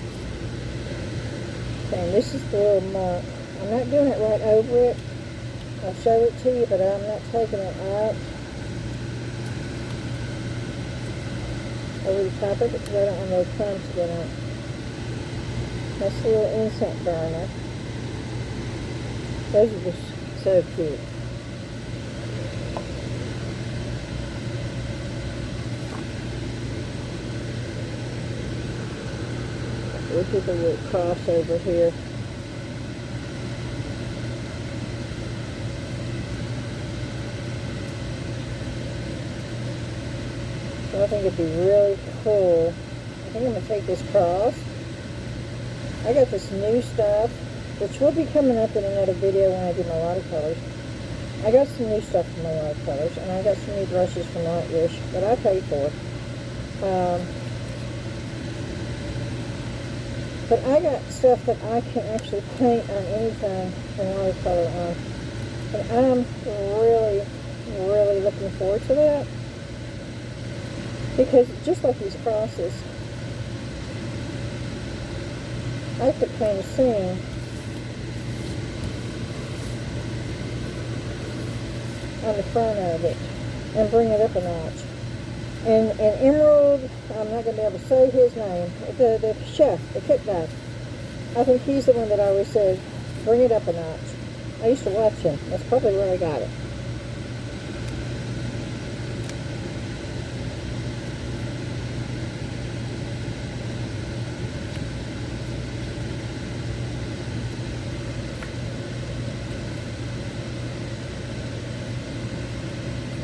Okay, and this is the little monk. I'm not doing it right over it. I'll show it to you, but I'm not taking it out over the top of it because I don't want those crumbs to get on it. That's a little incense burner. Those are just so cute. Look at the little crossover here. So I think it'd be really cool. I think I'm going to take this cross. I got this new stuff, which will be coming up in another video when I do my watercolors. I got some new stuff for my watercolors, and I got some new brushes from Artwish that I paid for. But I got stuff that I can actually paint on anything and watercolor on. And I'm really, really looking forward to that. Because just like these crosses, I have to paint a scene on the front of it and bring it up a notch. And Emerald, I'm not going to be able to say his name, the chef, the cook guy, I think he's the one that always said, bring it up a notch. I used to watch him. That's probably where I got it.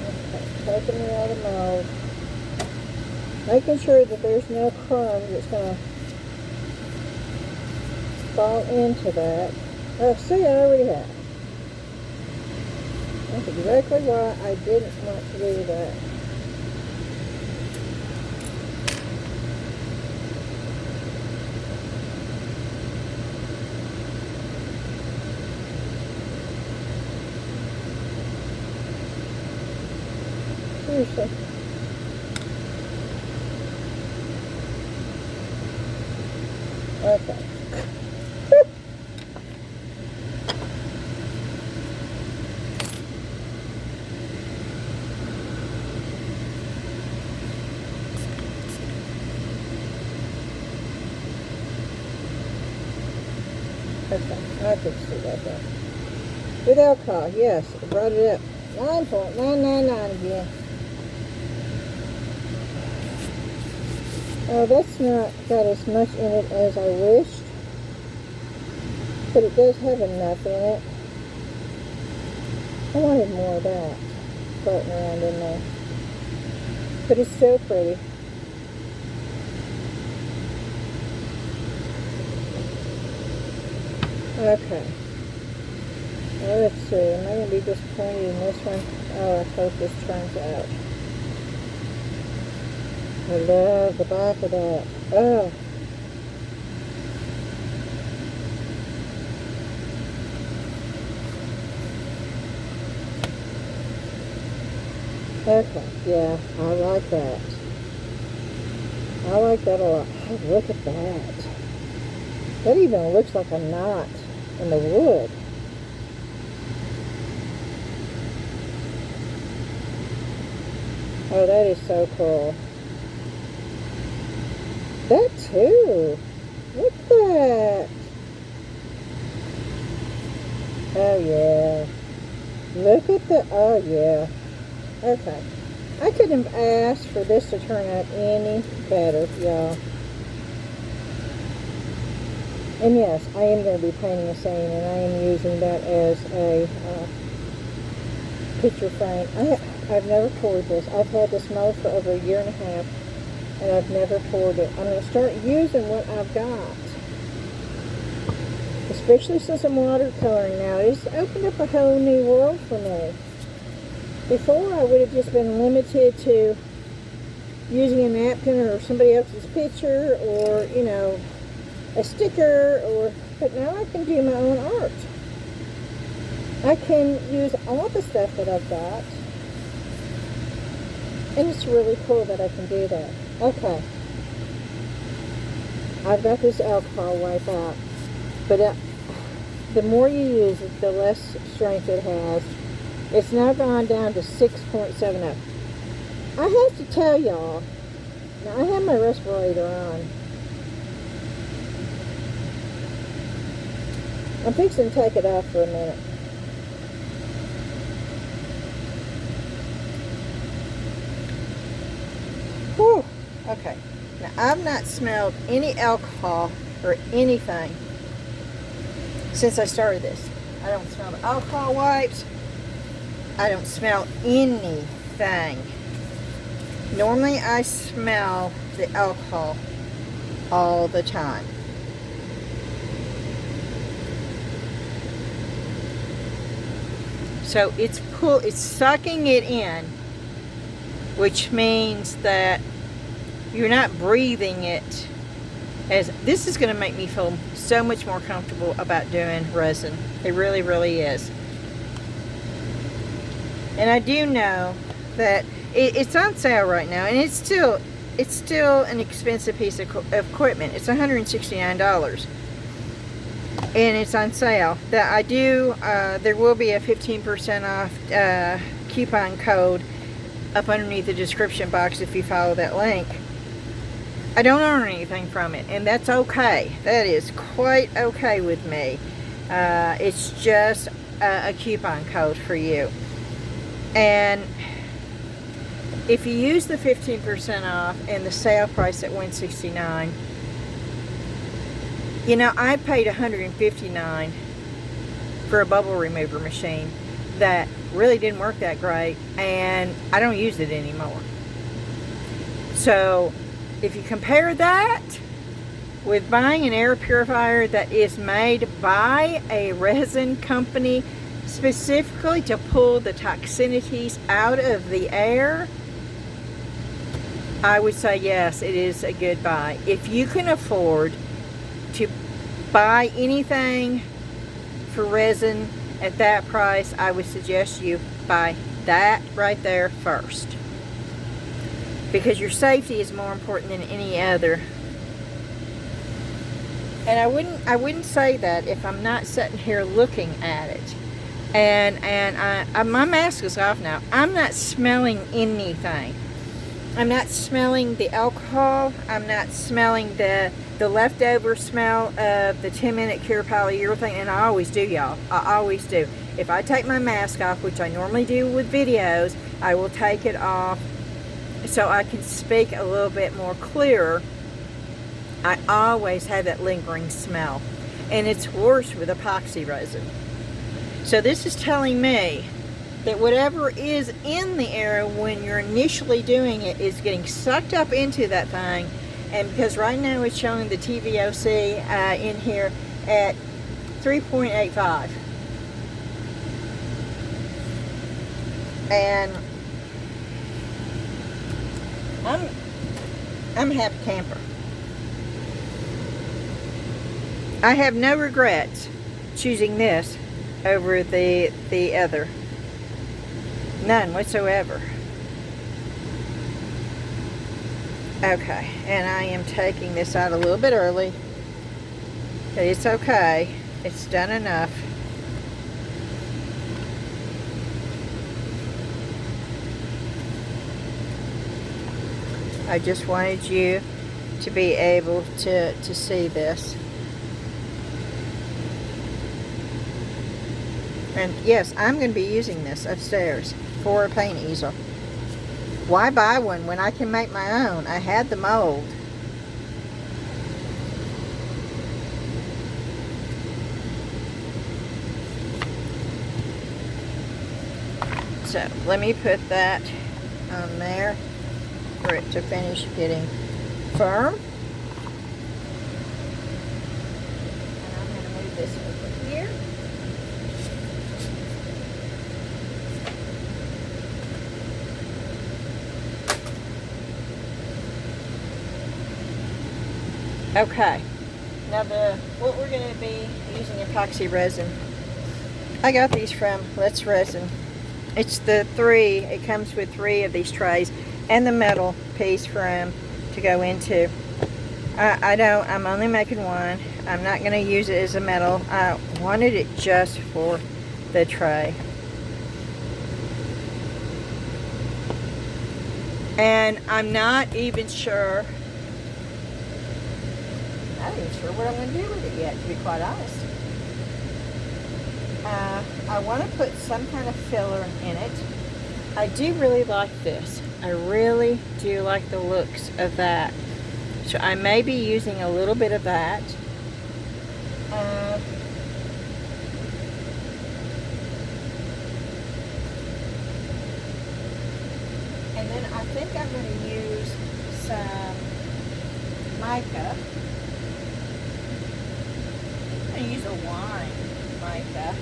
Okay, taking it out of the mold. Making sure that there's no crumbs that's going to fall into that. Oh, see, I already have. That's exactly why I didn't want to do that. Seriously. Okay. Okay, I fixed it right there. With alcohol, yes, it brought it up. 9.999 again. Oh, that's not got as much in it as I wished, but it does have enough in it. I wanted more of that floating around in there, but it's still pretty. Okay, now let's see, am I going to be disappointed in this one? Oh, I hope this turns out. I love the back of that. Oh. Okay, yeah, I like that. I like that a lot. Oh, look at that. That even looks like a knot in the wood. Oh, that is so cool. That too. Look at that. Oh yeah. Look at the, oh yeah. Okay. I couldn't have asked for this to turn out any better, y'all. And yes, I am going to be painting a scene, and I am using that as a picture frame. I've never poured this. I've had this mold for over 1.5 years, and I've never poured it. I'm going to start using what I've got. Especially since I'm watercoloring now. It's opened up a whole new world for me. Before, I would have just been limited to using a napkin or somebody else's picture, or, you know, a sticker, but now I can do my own art. I can use all the stuff that I've got, and it's really cool that I can do that. Okay, I've got this alcohol wipe out, but the more you use it, the less strength it has. It's now gone down to 6.70. I have to tell y'all, now I have my respirator on. I'm fixing to take it off for a minute. Whew. Okay. Now, I've not smelled any alcohol or anything since I started this. I don't smell the alcohol wipes. I don't smell anything. Normally, I smell the alcohol all the time. So it's sucking it in, which means that you're not breathing it. As this is going to make me feel so much more comfortable about doing resin. It really, really is. And I do know that it's on sale right now, and it's still an expensive piece of equipment. It's $169. And it's on sale. That I do, there will be a 15% off coupon code up underneath the description box if you follow that link. I don't earn anything from it, and that's okay. That is quite okay with me. It's just a coupon code for you. And if you use the 15% off and the sale price at $169, you know, I paid $159 for a bubble remover machine that really didn't work that great, and I don't use it anymore. So if you compare that with buying an air purifier that is made by a resin company specifically to pull the toxicities out of the air, I would say yes, it is a good buy. If you can afford to buy anything for resin at that price, I would suggest you buy that right there first, because your safety is more important than any other. And I wouldn't say that if I'm not sitting here looking at it. And my mask is off now. I'm not smelling anything. I'm not smelling the alcohol. I'm not smelling the leftover smell of the 10-minute Cure Polyurethane, and I always do, y'all. I always do. If I take my mask off, which I normally do with videos, I will take it off so I can speak a little bit more clearer. I always have that lingering smell, and it's worse with epoxy resin. So this is telling me that whatever is in the air when you're initially doing it is getting sucked up into that thing. And because right now it's showing the TVOC in here at 3.85. And I'm a happy camper. I have no regrets choosing this over the other. None whatsoever. Okay, and I am taking this out a little bit early, but it's okay. It's done enough. I just wanted you to be able to see this. And yes, I'm going to be using this upstairs for a paint easel. Why buy one when I can make my own? I had the mold. So let me put that on there for it to finish getting firm. And I'm going to move this over here. Okay, now what we're going to be using epoxy resin. I got these from Let's Resin. It's it comes with 3 of these trays and the metal piece for them to go into. I'm only making one. I'm not going to use it as a metal. I wanted it just for the tray. And I'm not even sure what I'm going to do with it yet, to be quite honest. I want to put some kind of filler in it. I do really like this. I really do like the looks of that. So I may be using a little bit of that. And then I think I'm going to use some mica. I'm going to use a wine mica.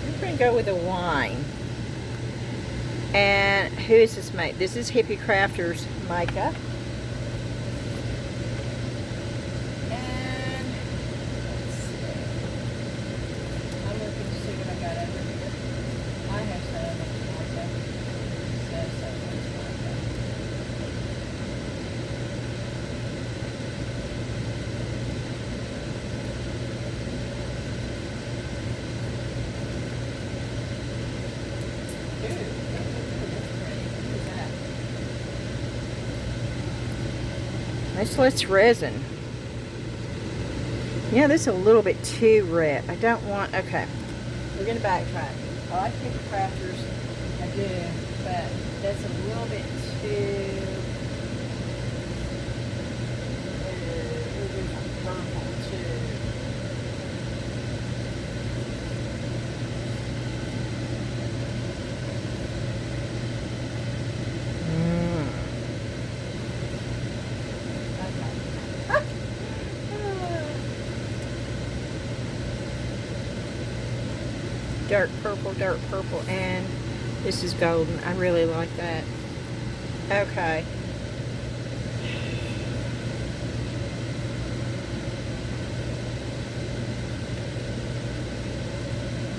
I'm going to go with a wine. And who is this made? This is Hippie Crafters mica. And let's see. I'm looking to see what I got over here. I have some mica. So much mica. Let's resin. Yeah, this is a little bit too red. I don't want, okay. We're going to backtrack. I like Hippie Crafters. I do. But that's a little bit too... There's a purple too. Dark purple, and this is golden. I really like that. Okay.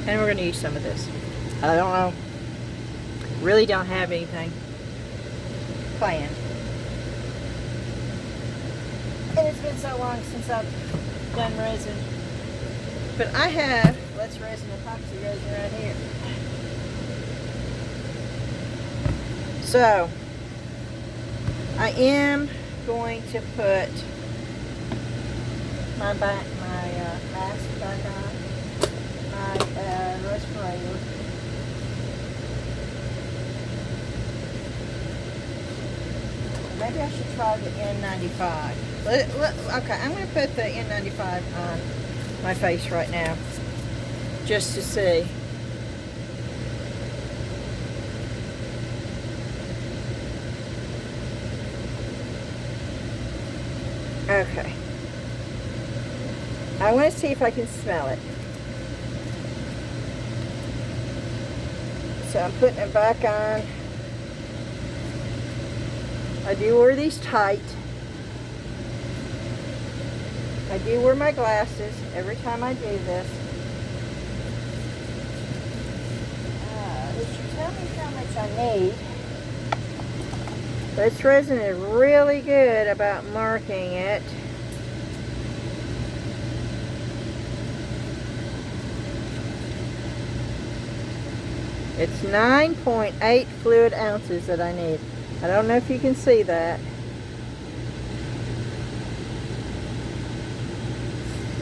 And we're going to use some of this. I don't know. Really don't have anything planned. And it's been so long since I've done resin. But I have Let's Resin Epoxy Resin right here. So, I am going to put my mask back on, my respirator. Maybe I should try the N95. Okay, I'm going to put the N95 on my face right now, just to see. Okay. I want to see if I can smell it. So I'm putting it back on. I do wear these tight. I do wear my glasses every time I do this. It should tell me how much I need. This resin is really good about marking it. It's 9.8 fluid ounces that I need. I don't know if you can see that.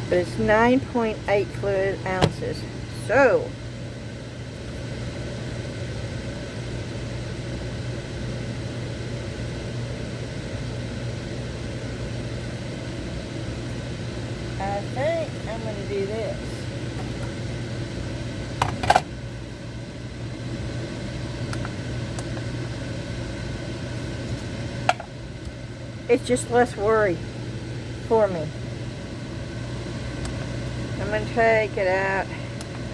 but it's 9.8 fluid ounces. So I think I'm going to do this. It's just less worry for me. I'm going to take it out.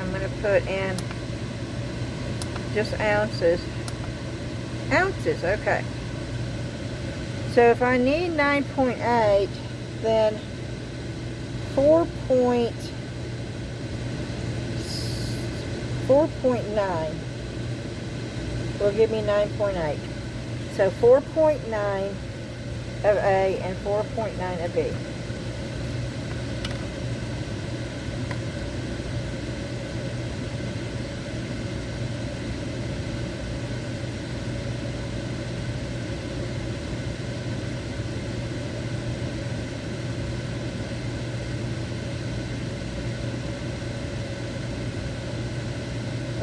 I'm going to put in just ounces. Ounces, okay. So if I need 9.8, then 4.9 will give me 9.8. So 4.9 of A and 4.9 of B.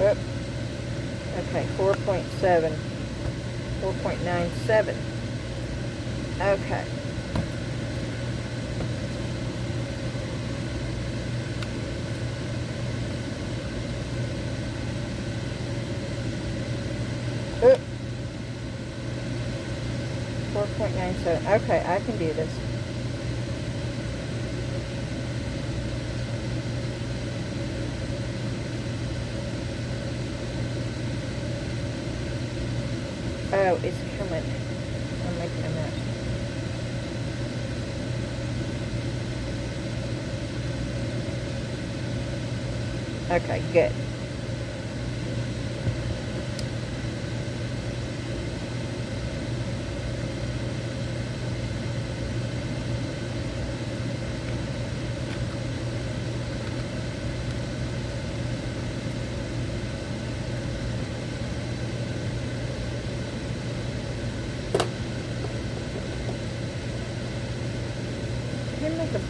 Oop. Okay, 4.7. 4.97. Okay. Oop. 4.97. Okay, I can do this. Oh, it's coming. I'm making a mess. Okay, good. I didn't make a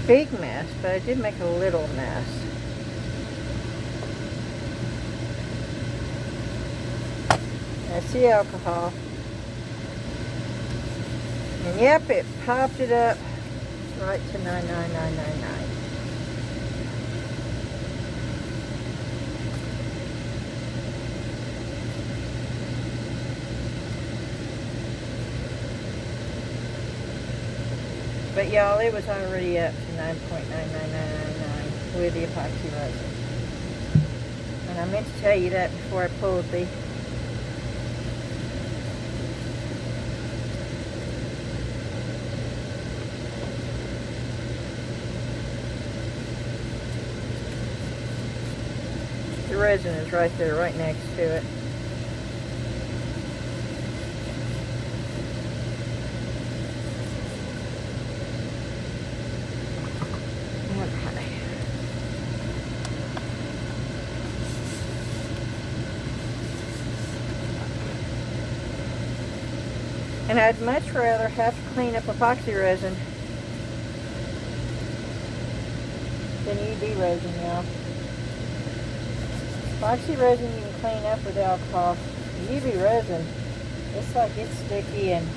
big mess, but I did make a little mess. That's the alcohol. And yep, it popped it up right to 99999. But y'all, it was already up to 9.99999 with the epoxy resin. And I meant to tell you that before I pulled the resin is right there, right next to it. Okay. And I'd much rather have to clean up epoxy resin than UV resin, y'all. Epoxy resin you can clean up with alcohol. UV resin, it's like it's sticky and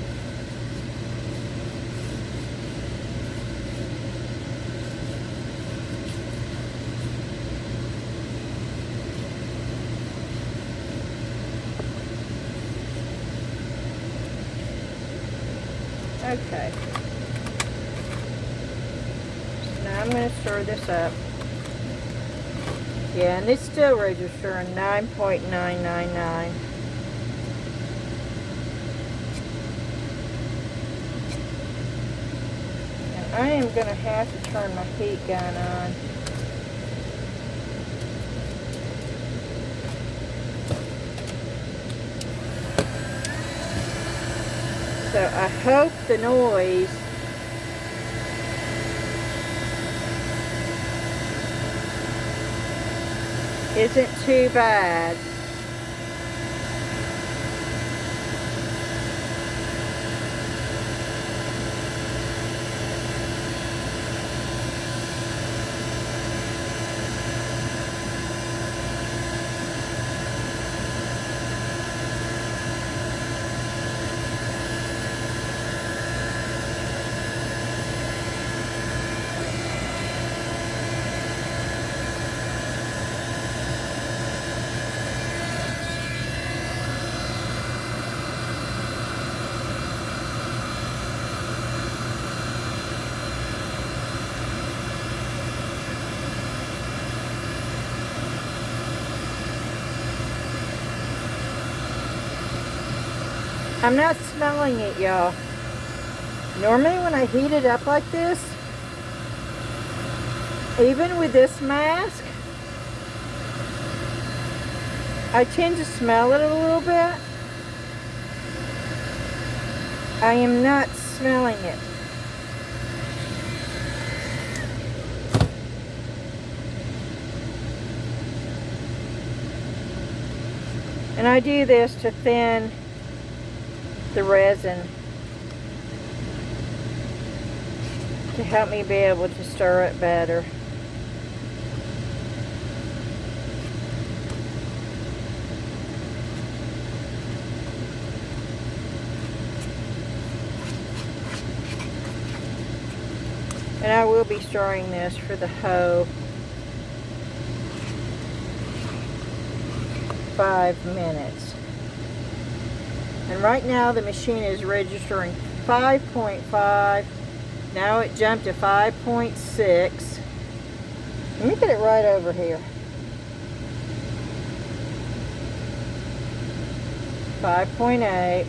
okay. Now I'm going to stir this up. Yeah, and it's still registering 9.999. And I am going to have to turn my heat gun on. So I hope the noise isn't too bad. I'm not smelling it, y'all. Normally when I heat it up like this, even with this mask, I tend to smell it a little bit. I am not smelling it. And I do this to thin the resin to help me be able to stir it better. And I will be stirring this for the whole 5 minutes. And right now the machine is registering 5.5. Now it jumped to 5.6. Let me get it right over here. 5.8.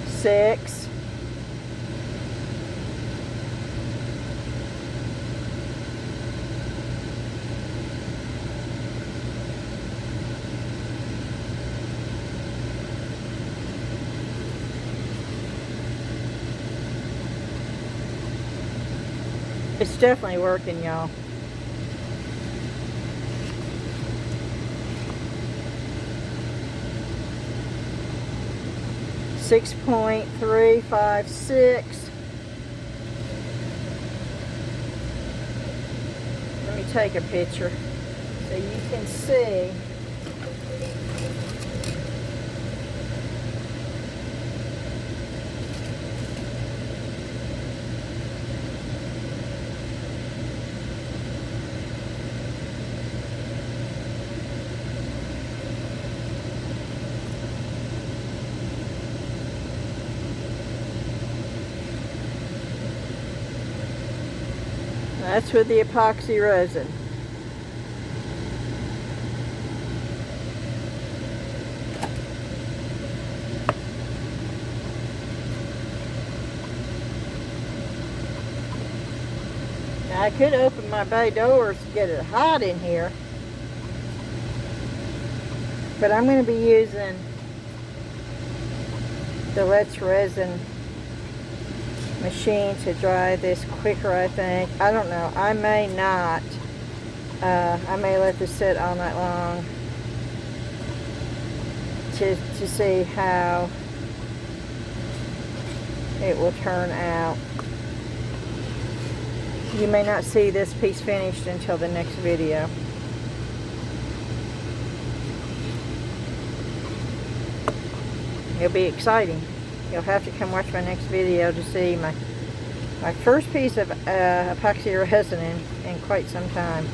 6. It's definitely working, y'all. .356. Let me take a picture so you can see. That's with the epoxy resin. Now I could open my bay doors to get it hot in here, but I'm going to be using the Let's Resin machine to dry this quicker, I think. I don't know. I may not. I may let this sit all night long to see how it will turn out. You may not see this piece finished until the next video. It'll be exciting. You'll have to come watch my next video to see my first piece of epoxy resin in quite some time.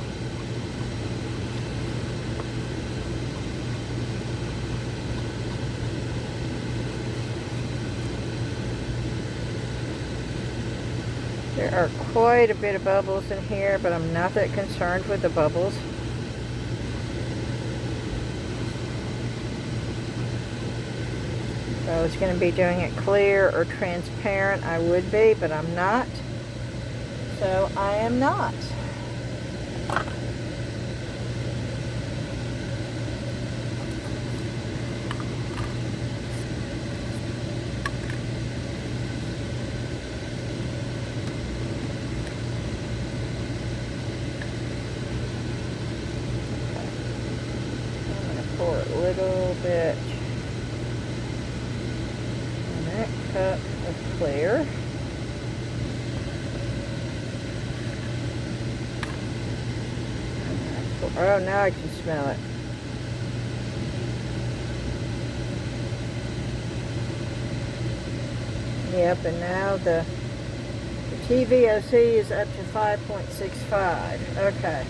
There are quite a bit of bubbles in here, but I'm not that concerned with the bubbles. If I was going to be doing it clear or transparent, I would be, but I'm not. So I am not. I'm going to pour a little bit. Cup of clear. Oh, now I can smell it. Yep, and now the TVOC is up to 5.65. Okay.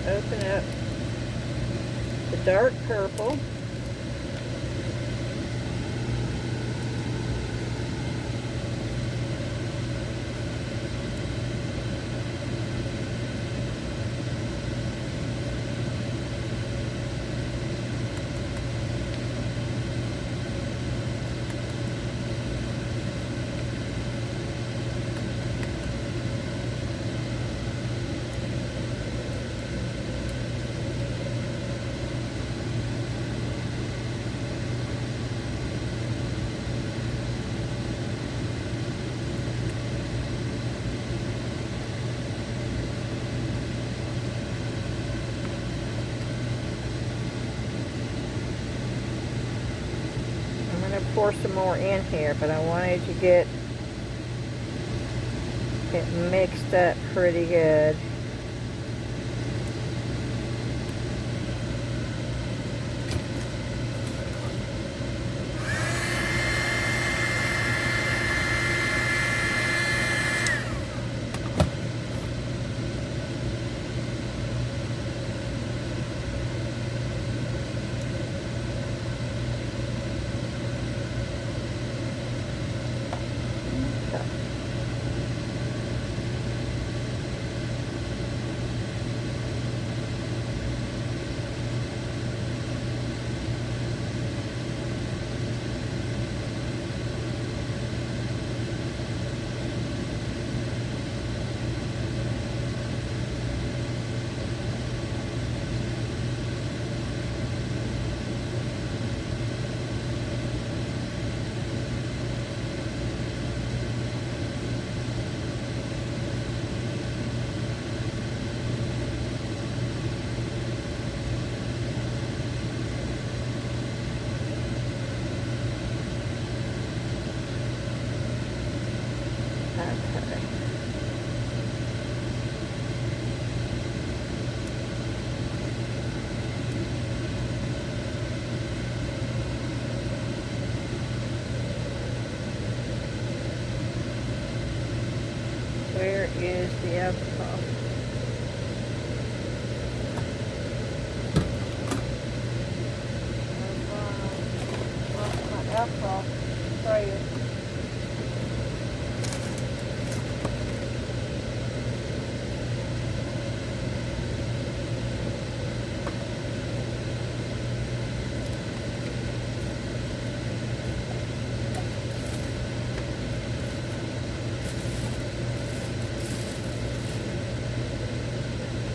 open up the dark purple. Pour some more in here, but I wanted to get it mixed up pretty good. Where is the alcohol? Lost my alcohol sprayer.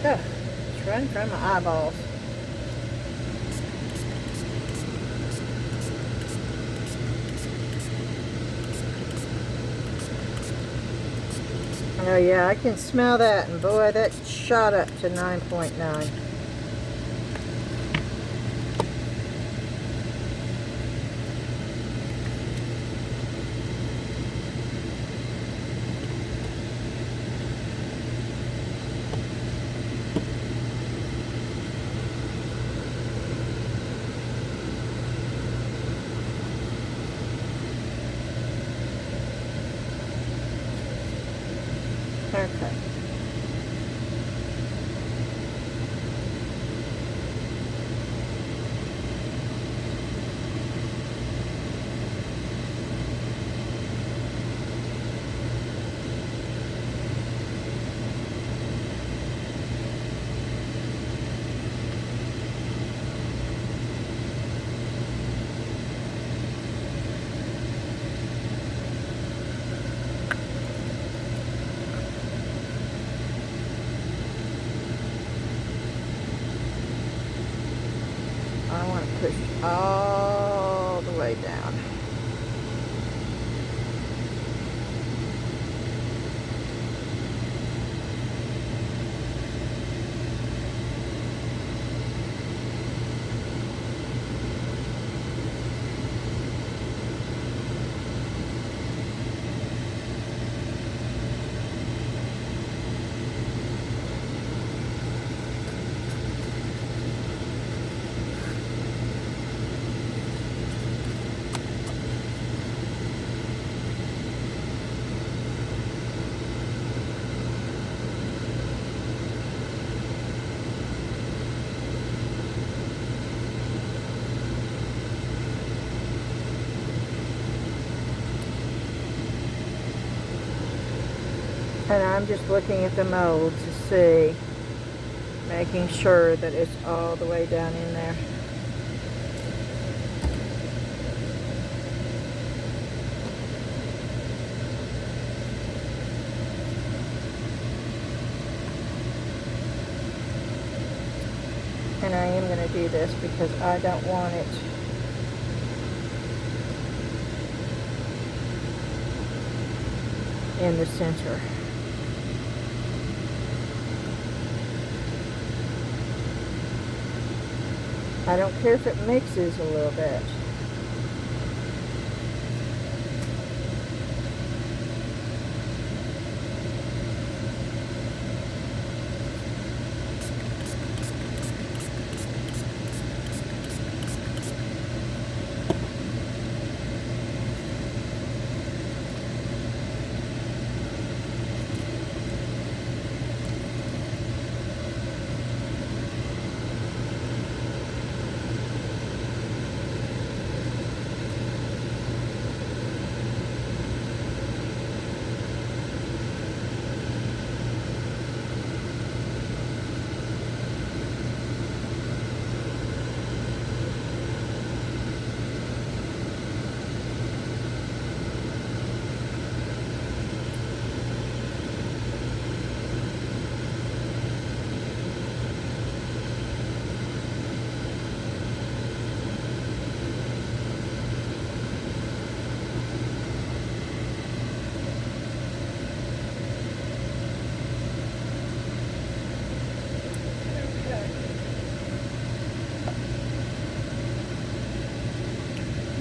Ugh, it's running from my eyeballs. Oh yeah, I can smell that, and boy, that shot up to 9.9. Okay. I want to push all the way down. And I'm just looking at the mold to see, making sure that it's all the way down in there. And I am going to do this because I don't want it in the center. I don't care if it mixes a little bit.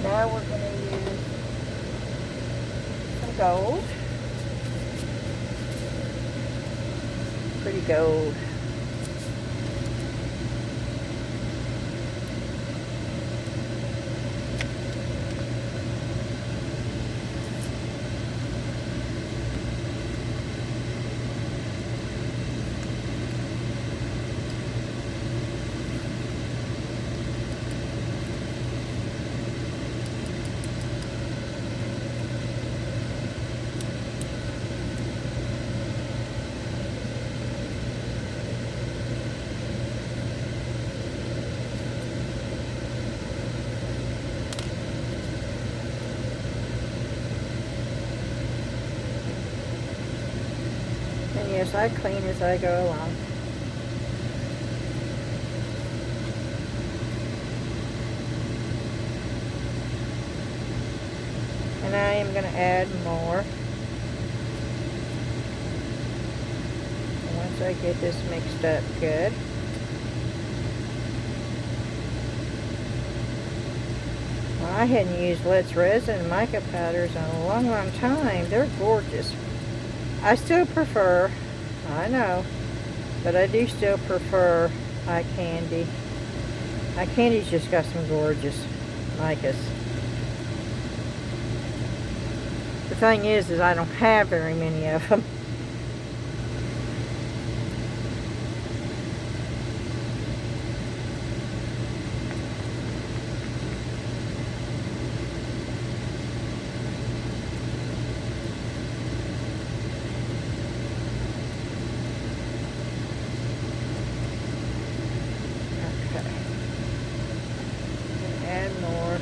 Now we're going to use some gold. Pretty gold. And yes, I clean as I go along. And I am going to add more. And once I get this mixed up good. Well, I hadn't used Let's Resin mica powders in a long, long time. They're gorgeous. I still prefer, I know, but I do still prefer Eye Candy. Eye Candy's just got some gorgeous micas. The thing is I don't have very many of them. Add more.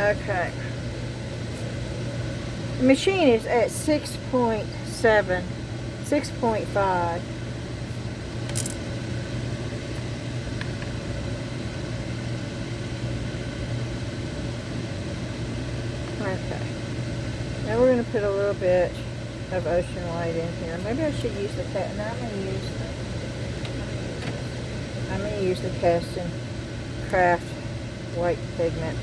Okay. The machine is at 6.7, 6.5. Okay. Now we're going to put a little bit of ocean white in here. Maybe I should use the cat. No, I'm going to use the Custom Craft white pigment.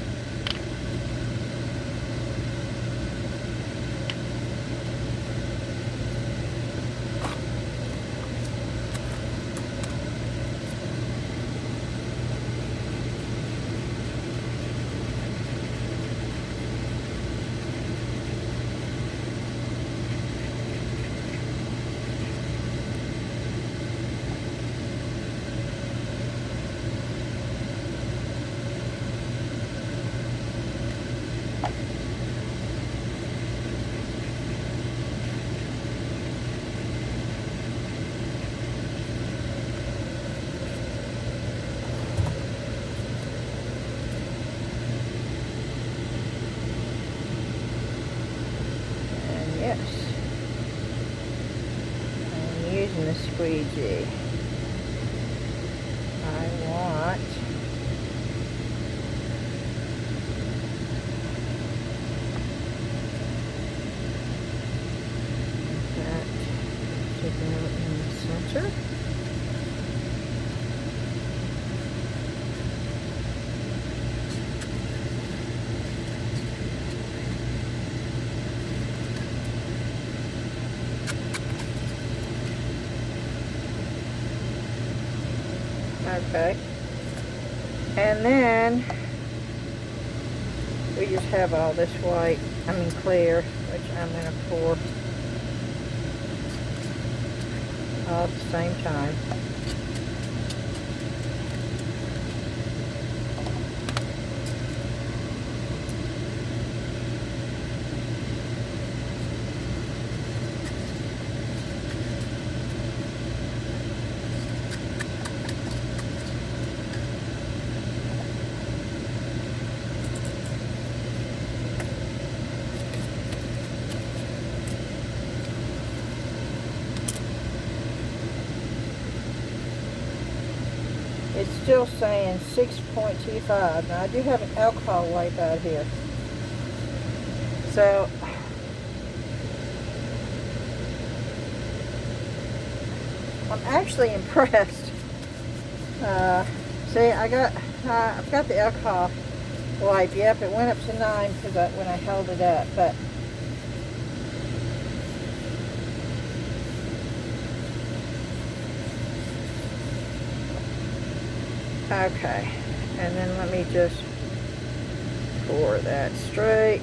The squeegee. I want that to go in the center. Okay, and then we just have all this white, clear, which I'm going to pour all at the same time. It's still saying 6.25. Now I do have an alcohol wipe out here. So I'm actually impressed. See, I've got the alcohol wipe. Yep, it went up to 9 because when I held it up, but okay, and then let me just pour that straight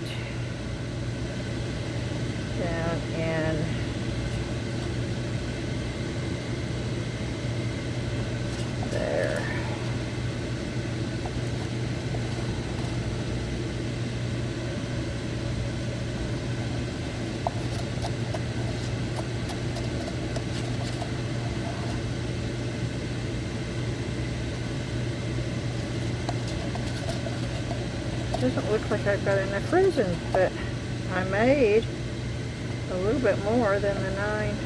down in there. Doesn't look like I've got enough resin, but I made a little bit more than the 9.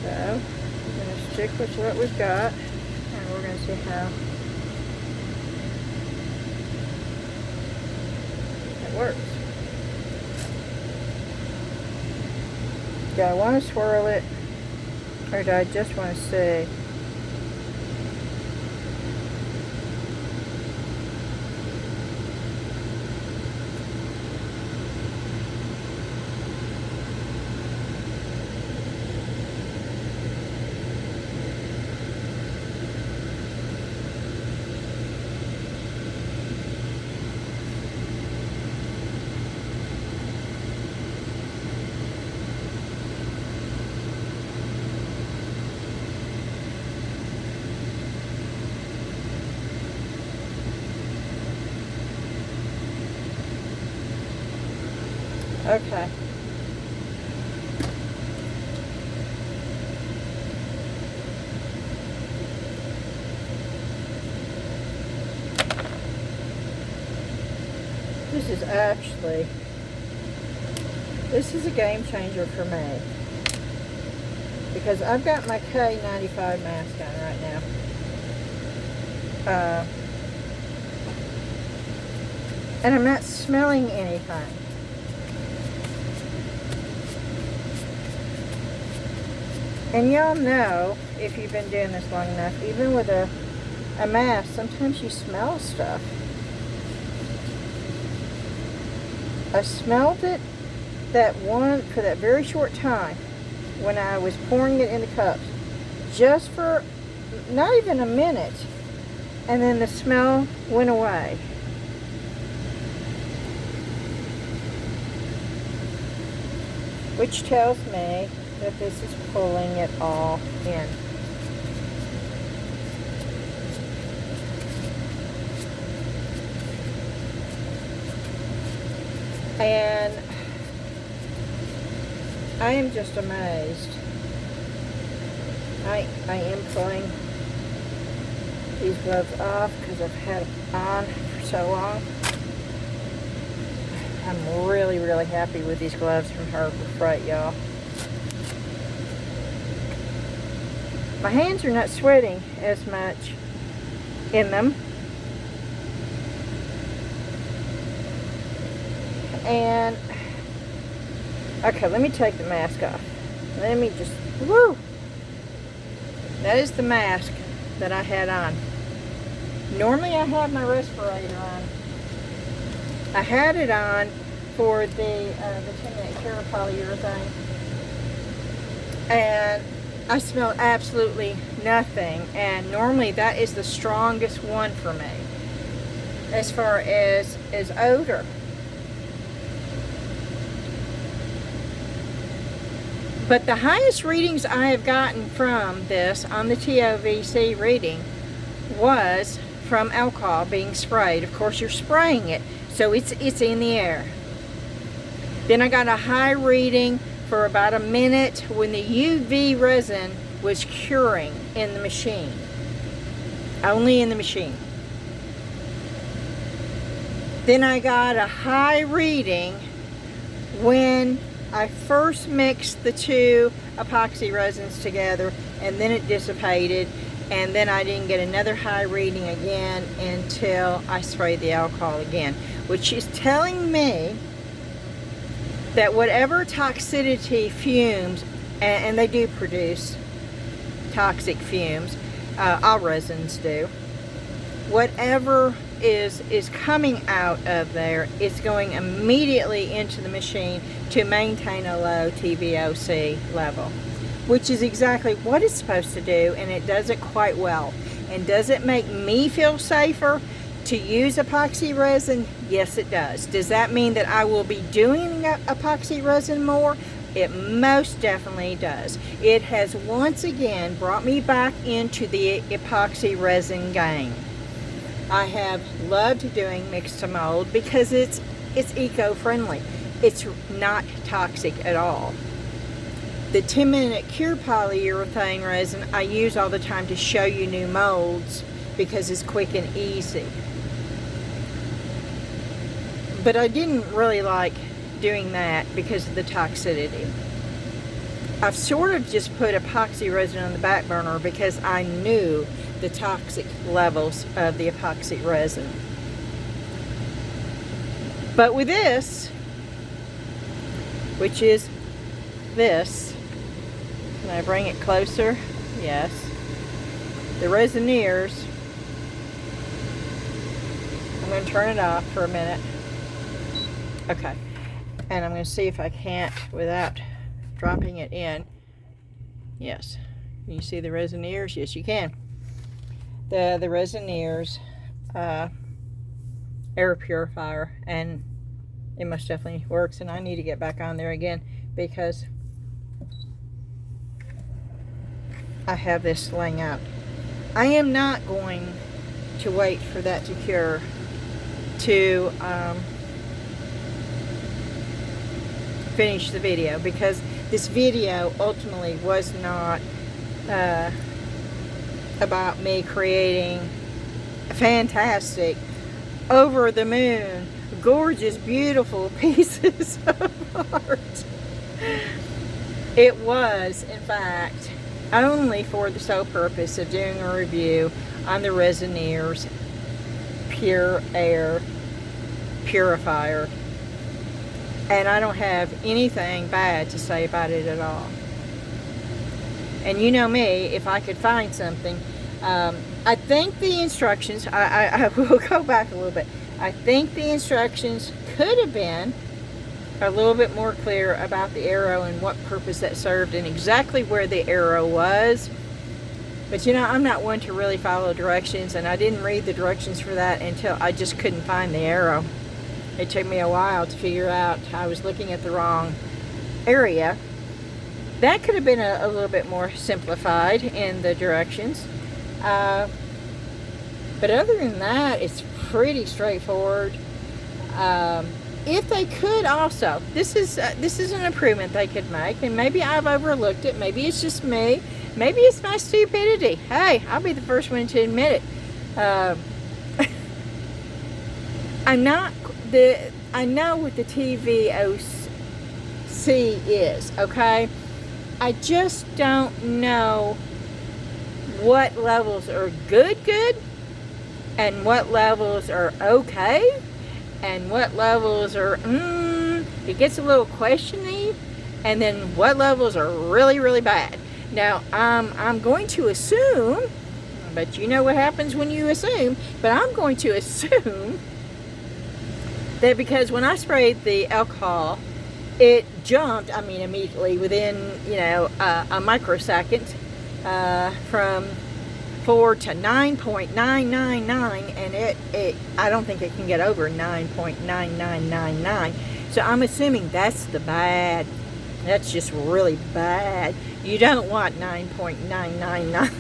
So we're going to stick with what we've got, and we're going to see how it works. Do I want to swirl it, or do I just want to see? Okay. This is a game changer for me. Because I've got my K95 mask on right now. And I'm not smelling anything. And y'all know, if you've been doing this long enough, even with a mask, sometimes you smell stuff. I smelled it for that very short time when I was pouring it in the cups, just for not even a minute, and then the smell went away. Which tells me that this is pulling it all in. And I am just amazed. I am pulling these gloves off because I've had them on for so long. I'm really, really happy with these gloves from Harbor Freight, y'all. My hands are not sweating as much in them. And, okay, let me take the mask off. Let me just, woo! That is the mask that I had on. Normally I have my respirator on. I had it on for the 10-minute Cure Polyurethane. And I smelled absolutely nothing. And normally that is the strongest one for me as far as odor. But the highest readings I have gotten from this on the TOVC reading was from alcohol being sprayed. Of course, you're spraying it, so it's in the air. Then I got a high reading for about a minute when the UV resin was curing in the machine. Only in the machine. Then I got a high reading when I first mixed the two epoxy resins together, and then it dissipated, and then I didn't get another high reading again until I sprayed the alcohol again, which is telling me that whatever toxicity fumes, and they do produce toxic fumes, all resins do, whatever is coming out of there is going immediately into the machine to maintain a low TVOC level, which is exactly what it's supposed to do, and it does it quite well. And does it make me feel safer to use epoxy resin? Yes, it does. Does that mean that I will be doing epoxy resin more? It most definitely does. It has once again brought me back into the epoxy resin game. I have loved doing mix to mold because it's eco-friendly. It's not toxic at all. The 10-minute Cure Polyurethane resin I use all the time to show you new molds because it's quick and easy. But I didn't really like doing that because of the toxicity. I've sort of just put epoxy resin on the back burner because I knew the toxic levels of the epoxy resin. But with this, which is this, can I bring it closer? Yes. The Resiners, I'm going to turn it off for a minute. Okay. And I'm going to see if I can't without dropping it in. Yes. Can you see the Resiners? Yes, you can. The Resiners Air Purifier, and it most definitely works, and I need to get back on there again because I have this laying out. I am not going to wait for that to cure to finish the video, because this video ultimately was not about me creating fantastic, over the moon, gorgeous, beautiful pieces of art. It was, in fact, only for the sole purpose of doing a review on the Resiners Pure Air Purifier. And I don't have anything bad to say about it at all. And you know me, if I could find something, I think the instructions, I will go back a little bit. I think the instructions could have been a little bit more clear about the arrow and what purpose that served and exactly where the arrow was. But you know, I'm not one to really follow directions, and I didn't read the directions for that until I just couldn't find the arrow. It took me a while to figure out I was looking at the wrong area. That could have been a little bit more simplified in the directions. But other than that, it's pretty straightforward. If they could also, this is an improvement they could make, and maybe I've overlooked it, maybe it's just me, maybe it's my stupidity. Hey, I'll be the first one to admit it. I know what the TVOC is, okay? I just don't know what levels are good, and what levels are okay, and what levels are, it gets a little questiony, and then what levels are really, really bad. Now, I'm going to assume, but you know what happens when you assume, but I'm going to assume that because when I sprayed the alcohol, it jumped, immediately within, a microsecond, from 4 to 9.999, and it I don't think it can get over 9.9999. So I'm assuming that's the bad. That's just really bad. You don't want 9.999.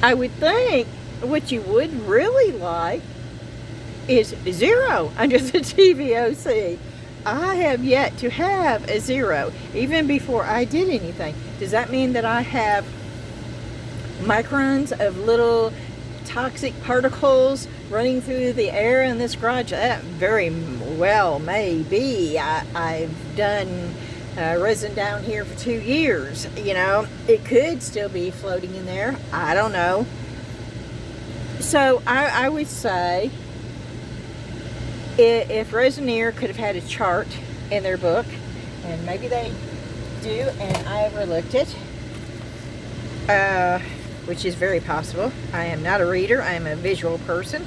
I would think what you would really like is 0 under the TVOC. I have yet to have a 0, even before I did anything. Does that mean that I have microns of little toxic particles running through the air in this garage? That very well may be. I've done resin down here for 2 years. It could still be floating in there. I don't know. So I would say, if Resiners could have had a chart in their book, and maybe they do and I overlooked it, which is very possible. I am not a reader, I am a visual person.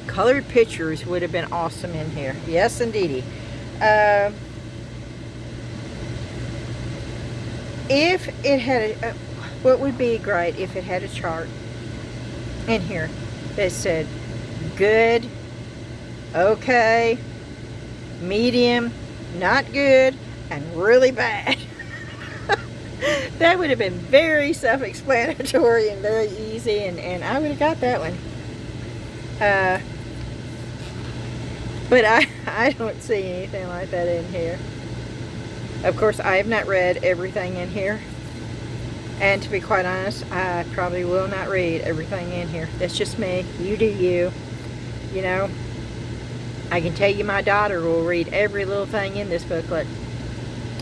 Colored pictures would have been awesome in here. Yes, indeedy. If it had what would be great if it had a chart in here that said good, okay, medium, not good, and really bad. That would have been very self-explanatory and very easy, and I would have got that one. But I don't see anything like that in here. Of course, I have not read everything in here. And to be quite honest, I probably will not read everything in here. That's just me. You do you. I can tell you my daughter will read every little thing in this booklet.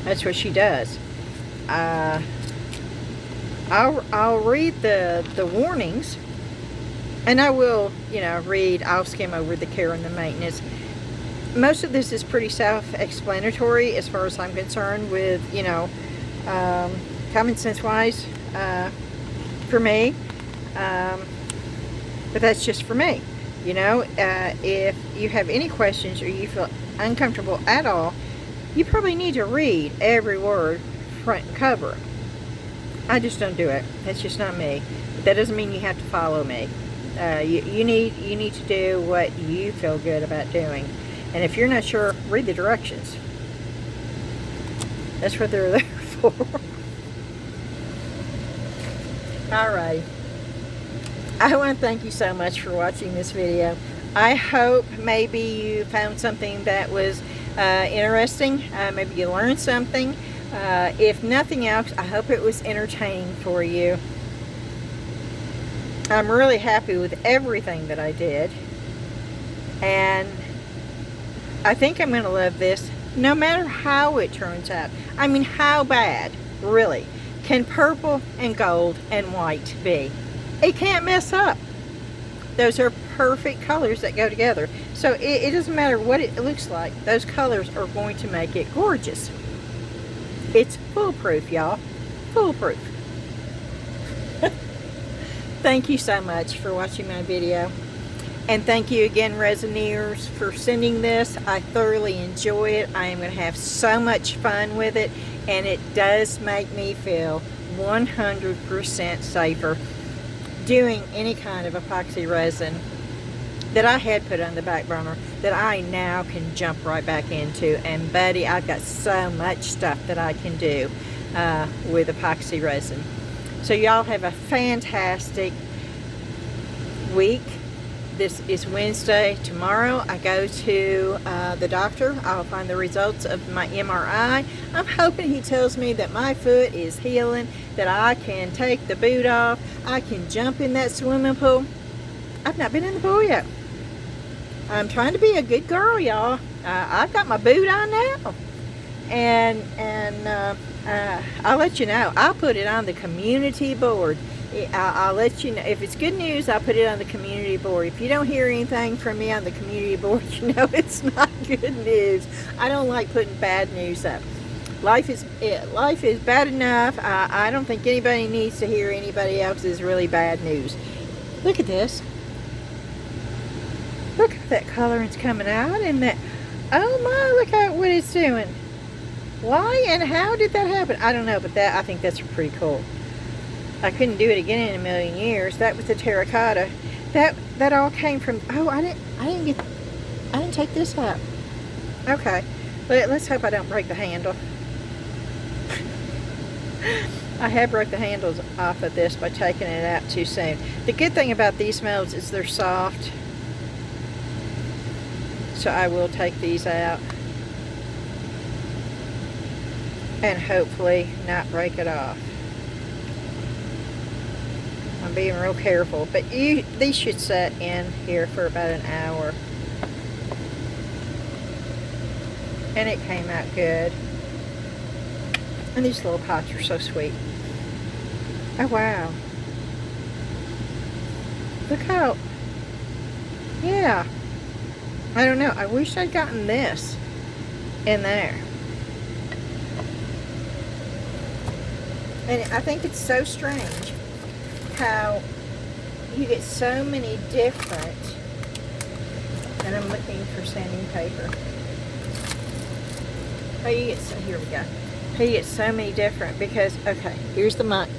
That's what she does. I'll read the warnings, and I will, I'll skim over the care and the maintenance. Most of this is pretty self-explanatory as far as I'm concerned with, common sense wise, for me. But that's just for me. If you have any questions or you feel uncomfortable at all, you probably need to read every word front and cover. I just don't do it. That's just not me. But that doesn't mean you have to follow me. You need to do what you feel good about doing. And if you're not sure, read the directions. That's what they're there for. Alright. I want to thank you so much for watching this video. I hope maybe you found something that was interesting. Maybe you learned something. If nothing else, I hope it was entertaining for you. I'm really happy with everything that I did. And I think I'm going to love this no matter how it turns out. I mean, how bad, really, can purple and gold and white be? It can't mess up. Those are perfect colors that go together. So it doesn't matter what it looks like. Those colors are going to make it gorgeous. It's foolproof, y'all. Foolproof. Thank you so much for watching my video. And thank you again, Resiners, for sending this. I thoroughly enjoy it. I am going to have so much fun with it. And it does make me feel 100% safer doing any kind of epoxy resin that I had put on the back burner that I now can jump right back into. And buddy, I've got so much stuff that I can do with epoxy resin. So y'all have a fantastic week. This is Wednesday. Tomorrow I go to the doctor. I'll find the results of my MRI. I'm hoping he tells me that my foot is healing, that I can take the boot off, I can jump in that swimming pool. I've not been in the pool yet. I'm trying to be a good girl, y'all. I've got my boot on now. And I'll let you know. I'll put it on the community board. I'll let you know. If it's good news, I'll put it on the community board. If you don't hear anything from me on the community board, you know it's not good news. I don't like putting bad news up. Life is bad enough. I don't think anybody needs to hear anybody else's really bad news. Look at this. Look at that coloring's coming out, and that, oh my, look at what it's doing. Why and how did that happen? I don't know, but I think that's pretty cool. I couldn't do it again in a million years. That was the terracotta. That all came from, oh, I didn't take this out. Okay. Let's hope I don't break the handle. I have broke the handles off of this by taking it out too soon. The good thing about these molds is they're soft. So I will take these out and hopefully not break it off. I'm being real careful, but these should set in here for about an hour. And it came out good. And these little pots are so sweet. Oh wow. Look how, yeah. I don't know, I wish I'd gotten this in there. And I think it's so strange how you get so many different, and I'm looking for sanding paper. How you get so, here we go. How you get so many different, because, okay, here's the monk.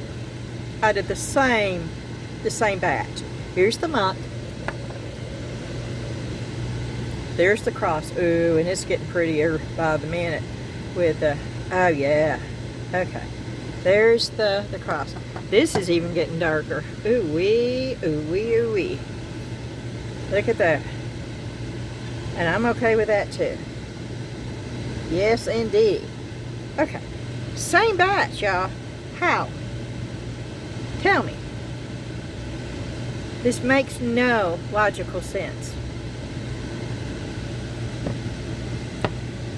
Out of the same batch. Here's the monk. There's the cross. Ooh, and it's getting prettier by the minute with the, oh yeah. Okay. There's the cross. This is even getting darker. Ooh wee, ooh wee, ooh wee. Look at that. And I'm okay with that too. Yes, indeed. Okay. Same batch, y'all. How? Tell me. This makes no logical sense.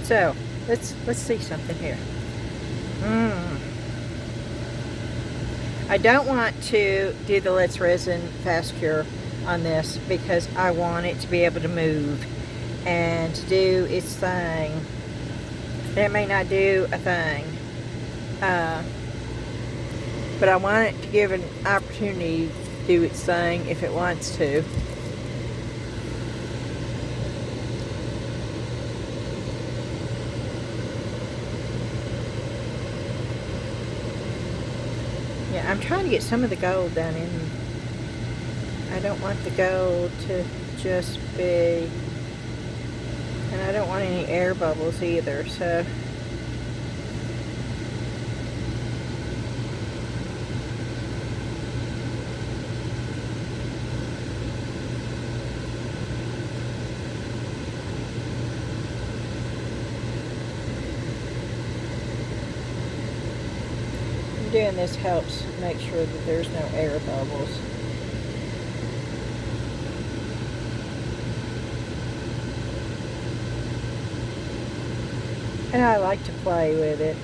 So, let's see something here. I don't want to do the Let's Resin Fast Cure on this because I want it to be able to move and to do its thing. It may not do a thing, but I want it to give an opportunity to do its thing if it wants to. Yeah, I'm trying to get some of the gold done in. I don't want the gold to just be, and I don't want any air bubbles either, so. doing this helps make sure that there's no air bubbles. And I like to play with it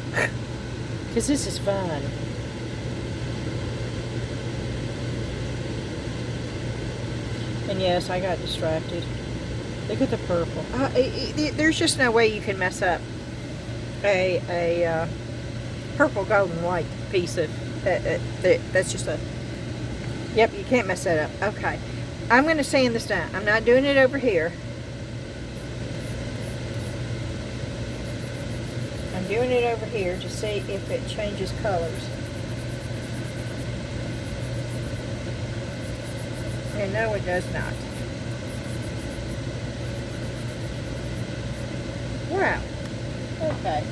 because this is fun. And yes, I got distracted. Look at the purple. There's just no way you can mess up a purple, golden, white piece of that's just a. Yep, you can't mess that up. Okay, I'm going to sand this down. I'm not doing it over here. I'm doing it over here to see if it changes colors. And no, it does not. Wow. Okay.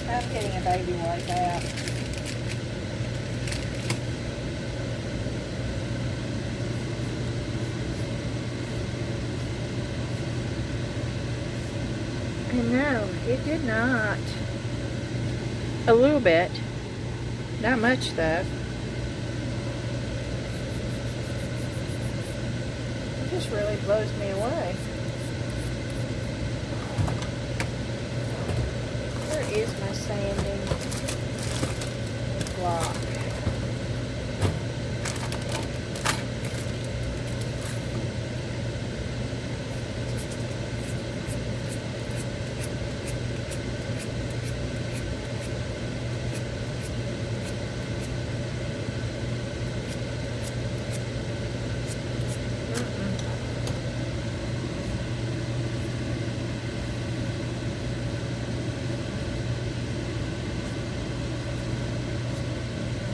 I'm getting a baby wipe out. And no, it did not. A little bit. Not much though. It just really blows me away. Where is my sanding block?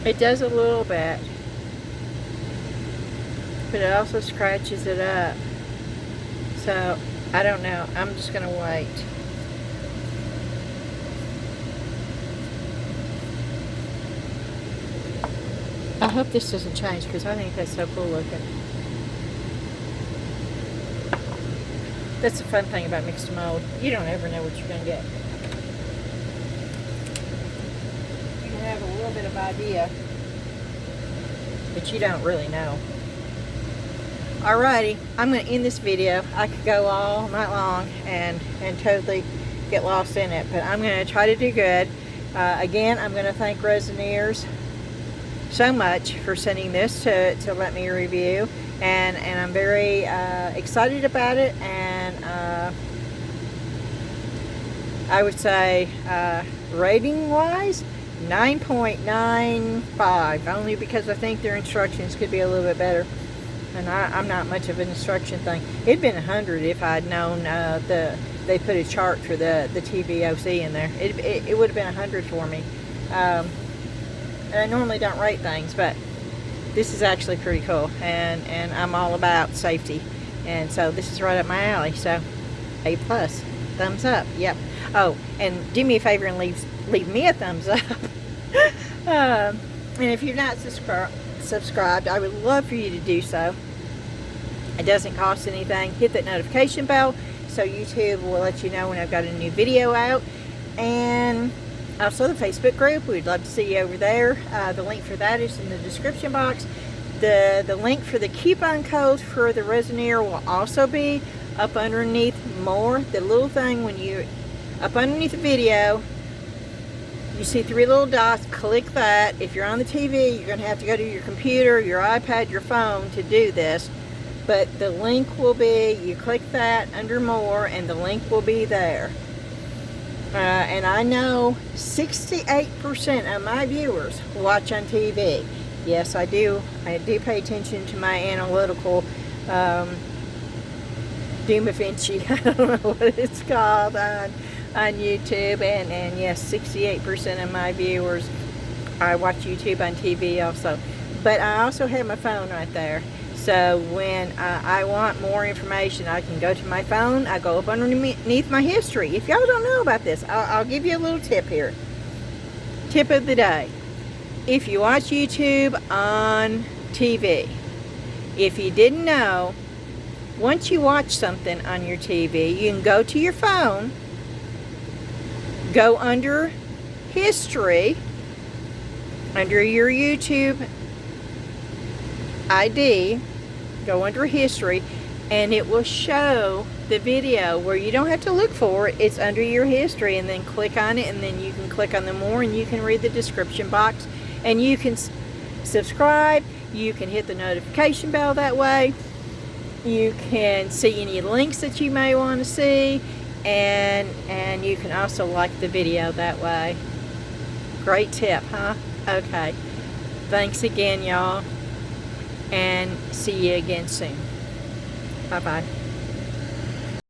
It does a little bit, but it also scratches it up. So, I don't know. I'm just going to wait. I hope this doesn't change because I think that's so cool looking. That's the fun thing about mixed mold. You don't ever know what you're going to get. Have a little bit of idea, but you don't really know. Alrighty, I'm going to end this video. I could go all night long and totally get lost in it, but I'm going to try to do good. Again, I'm going to thank Resiners so much for sending this to let me review, and I'm very excited about it, and I would say rating wise 9.95, only because I think their instructions could be a little bit better, and I'm not much of an instruction thing. It'd been 100 if I'd known they put a chart for the TVOC in there. It would have been 100 for me. And I normally don't rate things, but this is actually pretty cool, and I'm all about safety, and so this is right up my alley. So A+, thumbs up. Yep. Oh, and do me a favor and leave me a thumbs up. And if you're not subscribed, I would love for you to do so. It doesn't cost anything. Hit that notification bell so YouTube will let you know when I've got a new video out. And also the Facebook group, we'd love to see you over there. The link for that is in the description box. The link for the coupon code for the Resiners will also be up underneath more. The little thing when you up underneath the video, you see 3 little dots. Click that. If you're on the TV, you're going to have to go to your computer, your iPad, your phone to do this. But the link will be, you click that under more, and the link will be there. And I know 68% of my viewers watch on TV. Yes, I do. I do pay attention to my analytical Doom-a-Finchi. I don't know what it's called on YouTube, and yes, 68% of my viewers, I watch YouTube on TV also. But I also have my phone right there, so when I want more information, I can go to my phone. I go up underneath my history. If y'all don't know about this, I'll give you a little tip here. Tip of the day: if you watch YouTube on TV, if you didn't know, once you watch something on your TV, you can go to your phone, go under history, under your YouTube ID, go under history, and it will show the video where you don't have to look for it. It's under your history, and then click on it, and then you can click on the more, and you can read the description box, and you can subscribe. You can hit the notification bell that way. You can see any links that you may want to see, and you can also like the video that way. Great tip, huh? Okay. Thanks again, y'all, and see you again soon. Bye-bye.